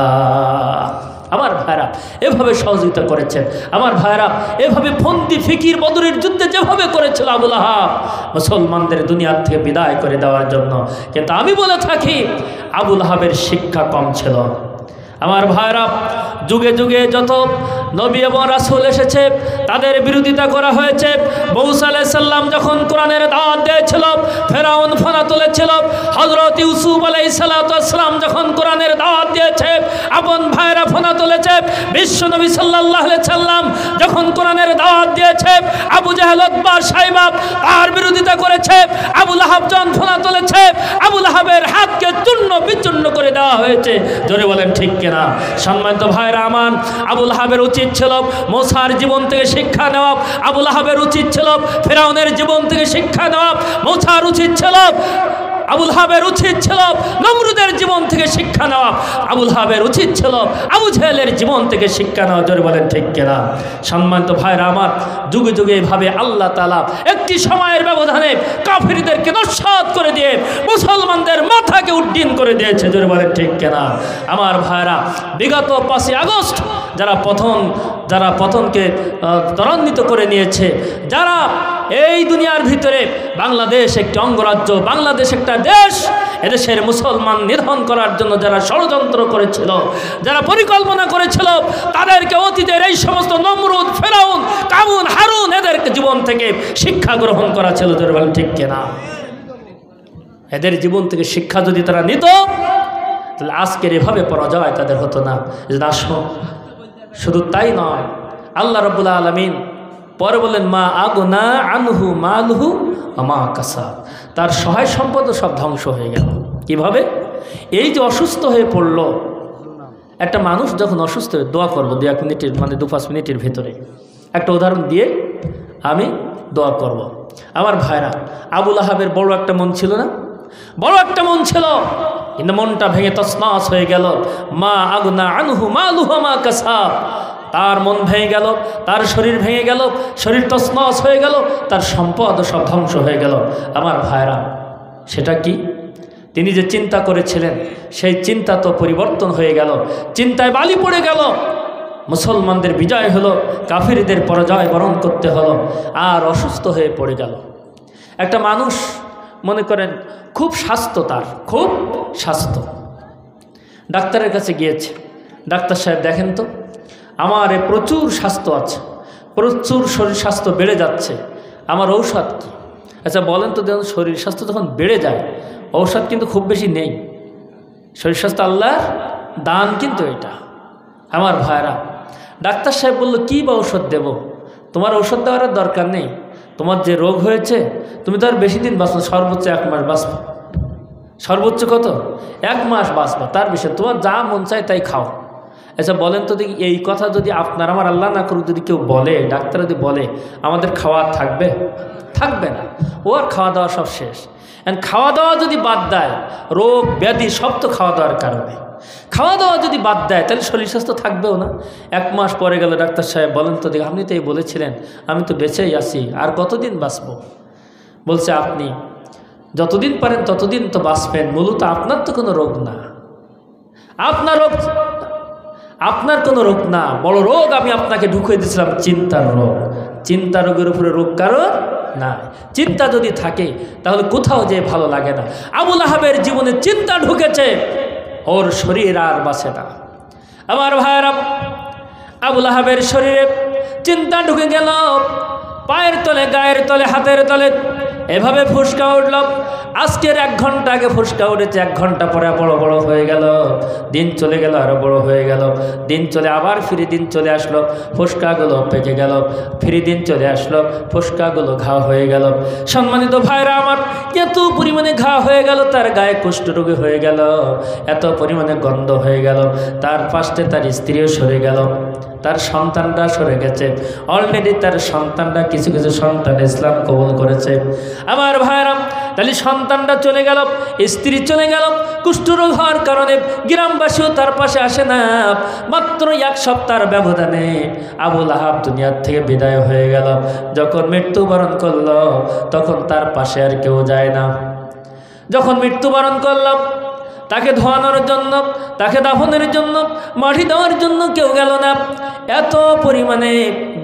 আমার ভাইরা এভাবে সহযোগিতা করেছেন। আমার ভাইরা এভাবে ফন্দি ফিকির বদরের যুদ্ধে যেভাবে করেছিল আবু লাহাব, মুসলমানদের দুনিয়ার থেকে বিদায় করে দেওয়ার জন্য। কিন্তু আমি বলে থাকি, আবু লাহাবের শিক্ষা কম ছিল। আমার ভাইরা, যুগে যুগে যত নবী এবং রাসূল এসেছে, তাদের বিরোধিতা করা হয়েছে। মূসা আলাইহিস সালাম যখন কোরআনের দাওয়াত দিয়েছিল, ফেরাউন ফনা তুলেছিল। হযরত ইউসুফ আলাইহিস সালাম যখন কোরআনের দাওয়াত দিয়েছে, আপন ভাইরা ফনা তুলেছে। বিশ্বনবী সাল্লাল্লাহু আলাইহি সাল্লাম যখন কোরআনের দাওয়াত দিয়েছে, আবু জাহেল, উতবা, শাইবা তার বিরোধিতা করেছে। আবু লাহাব যখন ফনা তুলেছে, আবু লাহাবের হাতকে চূর্ণ বিচূর্ণ করে দেওয়া হয়েছে। জোরে বলেন ঠিক কিনা? সম্মানিত ভাইরা আমার, আবু লাহাবের উচিত ছিল মূসার জীবন থেকে শিক্ষা নেওয়া, আবু লাহাবের উচিত ছিল ফেরাউনের জীবন থেকে শিক্ষা নেওয়া, মূসার উচিত ছিল, আবু লাহাবের উচিত ছিল নমরুদের জীবন থেকে শিক্ষা নেওয়া, আবু লাহাবের উচিত ছিল আবু জাহেলের জীবন থেকে শিক্ষা নেওয়া। জোরে বলেন ঠিক কিনা? সম্মানিত ভাইরা আমার, যুগে যুগে এভাবে আল্লাহ তাআলা একটি সময়ের ব্যবধানে কাফিরদেরকে নস্যাৎ করে দিয়ে মুসলমানদের মাথাকে উড্ডীন করে দিয়েছে। জোরে বলেন ঠিক কিনা? আমার ভাইরা, বিগত 5ই আগস্ট যারা পতনকে ত্বরান্বিত করে নিয়েছে, যারা এই দুনিয়ার ভিতরে বাংলাদেশ একটি অঙ্গরাজ্য, বাংলাদেশ একটা দেশ, এদেশের মুসলমান নিধন করার জন্য যারা ষড়যন্ত্র করেছিল, যারা পরিকল্পনা করেছিল, তাদেরকে অতীতের এই সমস্ত নমরুদ, ফেরাউন, কারুন, হারুন এদেরকে জীবন থেকে শিক্ষা গ্রহণ করা ছিল। জোরে বলেন ঠিক কিনা? এদের জীবন থেকে শিক্ষা যদি তারা নিত, তাহলে আজকের এভাবে পরাজয় তাদের হতো না। শুধু তাই নয়, আল্লাহ রাব্বুল আলামিন পরে বলেন, মা আগনা আনহু মালহু আমা কাসাব, তার সহায় সম্পদ সব ধ্বংস হয়ে গেল। কিভাবে? এই যে অসুস্থ হয়ে পড়ল, একটা মানুষ যখন অসুস্থ হয়ে, দোয়া করবো 2-1 মিনিটের, 2-5 মিনিটের ভেতরে একটা উদাহরণ দিয়ে আমি দোয়া করব। আমার ভাইরা, আবু লাহাবের বড় একটা মন ছিল না? বড় একটা মন ছিল, কিন্তু মনটা ভেঙে তছনছ হয়ে গেল। মা আগনা আনহু মালহু আমা কাসাব, তার মন ভেঙে গেল, তার শরীর ভেঙে গেল, শরীর তছনছ হয়ে গেল, তার সম্পদ সব ধ্বংস হয়ে গেল। আমার ভাইরা, সেটা কি? তিনি যে চিন্তা করেছিলেন, সেই চিন্তা তো পরিবর্তন হয়ে গেল, চিন্তায় বালি পড়ে গেল। মুসলমানদের বিজয় হলো, কাফিরদের পরাজয় বরণ করতে হলো, আর অসুস্থ হয়ে পড়ে গেল। একটা মানুষ মনে করেন খুব স্বাস্থ্য, তার খুব স্বাস্থ্য, ডাক্তারের কাছে গিয়েছে। ডাক্তার সাহেব দেখেন তো, আমার প্রচুর স্বাস্থ্য আছে, প্রচুর শরীর স্বাস্থ্য বেড়ে যাচ্ছে, আমার ঔষধ কী? আচ্ছা বলেন তো দেখুন, শরীর স্বাস্থ্য যখন বেড়ে যায় ঔষধ কিন্তু খুব বেশি নেই। শরীর স্বাস্থ্য আল্লাহর দান কিন্তু এটা। আমার ভাইরা, ডাক্তার সাহেব বলল কী বা ঔষধ দেব? তোমার ঔষধ দেওয়ার দরকার নেই, তোমার যে রোগ হয়েছে তুমি তো আর বেশি দিন বাঁচো, সর্বোচ্চ 1 মাস বাঁচবা। সর্বোচ্চ কত? 1 মাস বাঁচবা, তার বিষয়ে তোমার যা মন চায় তাই খাও। আচ্ছা বলেন তো দেখি, এই কথা যদি আপনার আমার আল্লাহ না করুক যদি কেউ বলে, ডাক্তার যদি বলে, আমাদের খাওয়া থাকবে? থাকবে না। ও আর খাওয়া দাওয়া সব শেষ। খাওয়া দাওয়া যদি বাদ দেয়, রোগ ব্যাধি সব তো খাওয়া দাওয়ার কারণে। খাওয়া দাওয়া যদি বাদ দেয় তাহলে শরীর স্বাস্থ্য থাকবেও না। 1 মাস পরে গেল, ডাক্তার সাহেব বলেন তো দেখি, আপনি তো এই বলেছিলেন আমি তো বেঁচেই আছি, আর কতদিন বাঁচব? বলছে আপনি যতদিন পারেন ততদিন তো বাঁচবেন, মূলত আপনার তো কোনো রোগ না, আপনার কোনো রোগ না, বড় রোগ আমি আপনাকে ঢুকিয়ে দিয়েছিলাম, চিন্তার রোগ। চিন্তা রোগের উপরে রোগ কারণ না। চিন্তা যদি থাকে তাহলে কোথাও যে ভালো লাগে না। আবু লাহাবের জীবনে চিন্তা ঢুকেছে, ওর শরীর আর বাঁচে না। আমার ভাইয়েরা, আবু লাহাবের শরীরে চিন্তা ঢুকে গেল, পায়ের তলে, গায়ের তলে, হাতের তলে এভাবে ফুসকা উঠল। আজকের 1 ঘন্টা আগে ফুসকা উঠেছে, 1 ঘন্টা পরে বড় বড় হয়ে গেল। দিন চলে গেল, আরো বড় হয়ে গেল। দিন চলে আবার ফিরে দিন চলে আসলো, ফুসকাগুলো পেকে গেল। ফিরে দিন চলে আসলো, ফুসকাগুলো ঘা হয়ে গেল। সম্মানিত ভাইরা আমার, এত পরিমাণে ঘা হয়ে গেল, তার গায়ে কুষ্ঠরোগী হয়ে গেল, এত পরিমাণে গন্ধ হয়ে গেল। তার পাশে তার স্ত্রীও সরে গেল, তার সন্তানরা সরে গেছে। অলরেডি তার সন্তানরা কিছু কিছু সন্তান ইসলাম কবুল করেছে। আমার ভাইরা, তাহলে সন্তানরা চলে গেল, স্ত্রী চলে গেল, কুষ্ঠরোগ হওয়ার কারণে গ্রামবাসীও তার পাশে আসে না। মাত্র 1 সপ্তাহের ব্যবধানে আবু লাহাব দুনিয়ার থেকে বিদায় হয়ে গেল। যখন মৃত্যুবরণ করল তখন তার পাশে আর কেউ যায় না। যখন মৃত্যুবরণ করল, তাকে ধোয়ানোর জন্য, তাকে দাফনের জন্য, মাটি দেওয়ার জন্য কেউ গেল না। এত পরিমাণে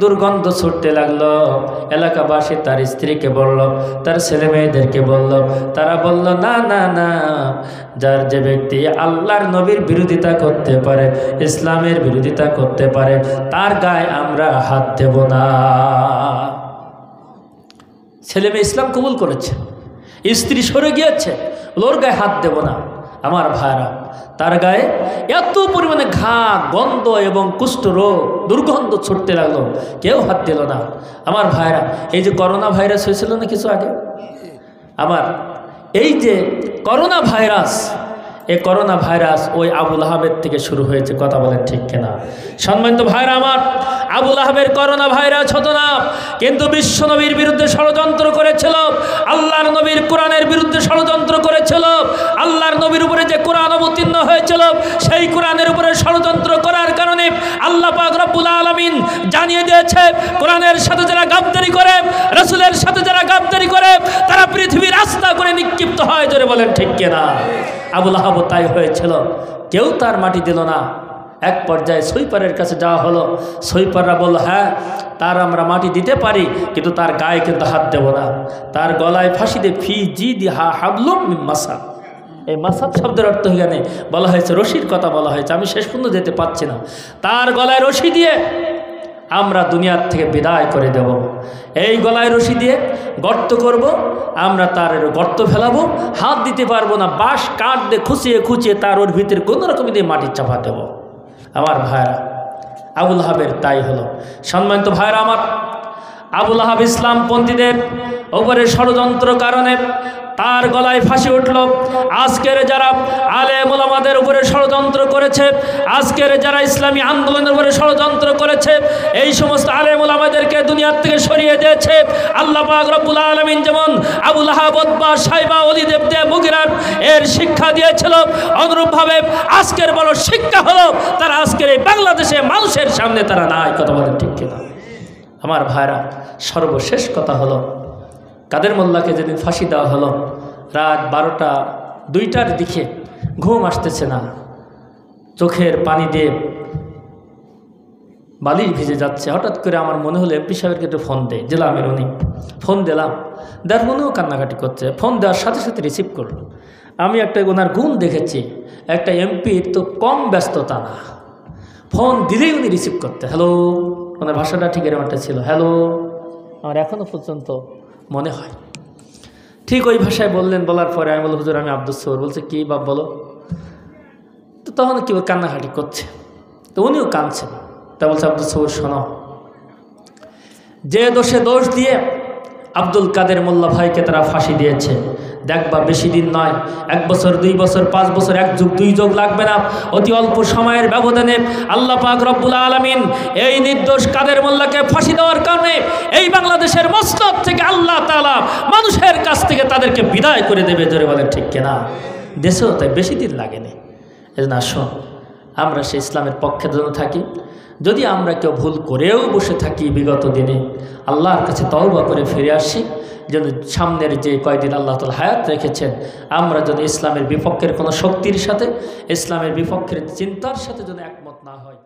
দুর্গন্ধ ছুটতে লাগলো। এলাকাবাসী তার স্ত্রীকে বলল, তার ছেলে মেয়েদেরকে বলল, তারা বলল না না না, যার যে ব্যক্তি আল্লাহর নবীর বিরোধিতা করতে পারে, ইসলামের বিরোধিতা করতে পারে, তার গায়ে আমরা হাত দেব না। ছেলে মেয়ে ইসলাম কবুল করেছে, স্ত্রী সরে গিয়েছে, ওর গায়ে হাত দেব না। আমার ভাইরা, তার গায়ে এত পরিমাণে ঘা, গন্ধ এবং কুষ্ঠরোগ, দুর্গন্ধ ছুটতে লাগলো, কেউ হাত দিল না। আমার ভাইরা, এই যে করোনা ভাইরাস হয়েছিল না কিছু আগে, আমার এই যে করোনা ভাইরাস, এই করোনা ভাইরাস ওই আবু লাহাবের থেকে শুরু হয়েছে। কথা বলেন ঠিক কিনা? সম্মানিত ভাইরা আমার, আবু লাহাবের করোনা ভাইরাস হতো না, কিন্তু বিশ্ব নবীর বিরুদ্ধে ষড়যন্ত্র করেছিল, আল্লাহর নবীর কোরআনের বিরুদ্ধে ষড়যন্ত্র করেছিল। আল্লাহর নবীর উপরে যে কোরআন অবতীর্ণ হয়েছিল, সেই কোরআনের উপরে ষড়যন্ত্র করার কারণে আল্লাহ পাক রব্বুল আলামিন জানিয়ে দিয়েছে, কোরআনের সাথে যারা গাদ্দারি করে, রাসূলের সাথে যারা গাদ্দারি করে, তারা পৃথিবীর রাস্তা করে নিক্ষিপ্ত হয়। জোরে বলেন ঠিক কিনা? আবু লাহাব তাই হয়েছিল, কেউ তার মাটি দিল না। এক পর্যায়ে সুইপারের কাছে যাওয়া হলো, সুইপাররা বলল, হ্যাঁ তার আমরা মাটি দিতে পারি, কিন্তু তার গায়ে কিন্তু হাত দেব না। তার গলায় ফাঁসি দিয়ে ফি জি দি হা হাবলুম মিন মাসাদ। এই মাসাদ শব্দের অর্থ এখানে বলা হয়েছে, রশির কথা বলা হয়েছে, আমি শেষ পর্যন্ত যেতে পারছি না। তার গলায় রশি দিয়ে আমরা দুনিয়ার থেকে বিদায় করে দেব। এই গলায় রশি দিয়ে গর্ত করব, আমরা তার গর্ত ফেলাবো, হাত দিতে পারবো না, বাঁশ কাঠ দিয়ে খুঁচিয়ে খুঁচিয়ে তার ওর ভিতরে কোনো রকম দিয়ে মাটি চাপা দেব। আমার ভাইরা, আবু লাহাবের তাই হলো। সম্মানিত ভাইরা আমার, আবু লাহাব ইসলামপন্থীদের ওপরে ষড়যন্ত্র কারণে তার গলায় ফাঁসি উঠল। আজকের যারা আলেম ওলামাদের উপরে ষড়যন্ত্র করেছে, আজকের যারা ইসলামী আন্দোলনের উপরে ষড়যন্ত্র করেছে, এই সমস্ত আলেম ওলামাদেরকে দুনিয়ার থেকে সরিয়ে দিয়েছে আল্লাহ পাক রব্বুল আলামিন। যেমন আবু লাহাব, উতবা, শাইবা, ওলীদ ইবনে মুগীরা এর শিক্ষা দিয়েছিল, অনুরূপভাবে আজকের বড় শিক্ষা হলো তারা আজকের এই বাংলাদেশে মানুষের সামনে তারা নাই। কথা বলেন ঠিক কিনা? আমার ভাইরা, সর্বশেষ কথা হলো, কাদের মোল্লাকে যেদিন ফাঁসি দেওয়া হলো, রাত 12টা 2টার দিকে, ঘুম আসতেছে না, চোখের পানি দিয়ে বালিশ ভিজে যাচ্ছে। হঠাৎ করে আমার মনে হলো এমপি সাহেবকে একটু ফোন দেয়, জেলামের উনি। ফোন দিলাম, দেওয়ার মনেও কান্নাকাটি করছে। ফোন দেওয়ার সাথে সাথে রিসিভ করলো। আমি একটা ওনার গুণ দেখেছি, একটা এমপির তো কম ব্যস্ততা না, ফোন দিলেই উনি রিসিভ করতে, হ্যালো ওনার ভাষাটা ঠিক এরকমটা ছিল, হ্যালো, আমার এখনও পর্যন্ত মনে হয়। ঠিক ওই ভাষায় বললেন, বলার পরে আমি বললাম, হুজুর আমি আব্দুস সবুর। বলছে কি বাপ বলো। তো তখন কি কান্নাকাটি করছে, তো উনিও কাঁদছেন। তা বলছে আব্দুস সবুর শোনো, যে দোষে দোষ দিয়ে আব্দুল কাদের মোল্লা ভাইকে তারা ফাঁসি দিয়েছে, দেখবা বেশি দিন নয়, 1 বছর 2 বছর 5 বছর 1 যুগ 2 যুগ লাগবে না, অতি অল্প সময়ের ব্যবধানে আল্লাহ পাক রব্বুল আলামিন এই নির্দোষ কাদের মোল্লাকে ফাঁসি দেওয়ার কারণে এই বাংলাদেশের মস্তক থেকে আল্লাহ তাআলা মানুষের কাছ থেকে তাদেরকে বিদায় করে দেবে। জোরে বলেন ঠিক কিনা? দেশেও তাই বেশি দিন লাগেনি। এজন্য আসুন আমরা সেই ইসলামের পক্ষে যেন থাকি। যদি আমরা কেউ ভুল করেও বসে থাকি বিগত দিনে, আল্লাহর কাছে তওবা করে ফিরে আসি, যেন সামনের যে কয়দিন আল্লাহ তাআলা হায়াত রেখেছেন, আমরা যদি ইসলামের বিপক্ষের কোনো শক্তির সাথে, ইসলামের বিপক্ষের চিন্তার সাথে যেন একমত না হয়।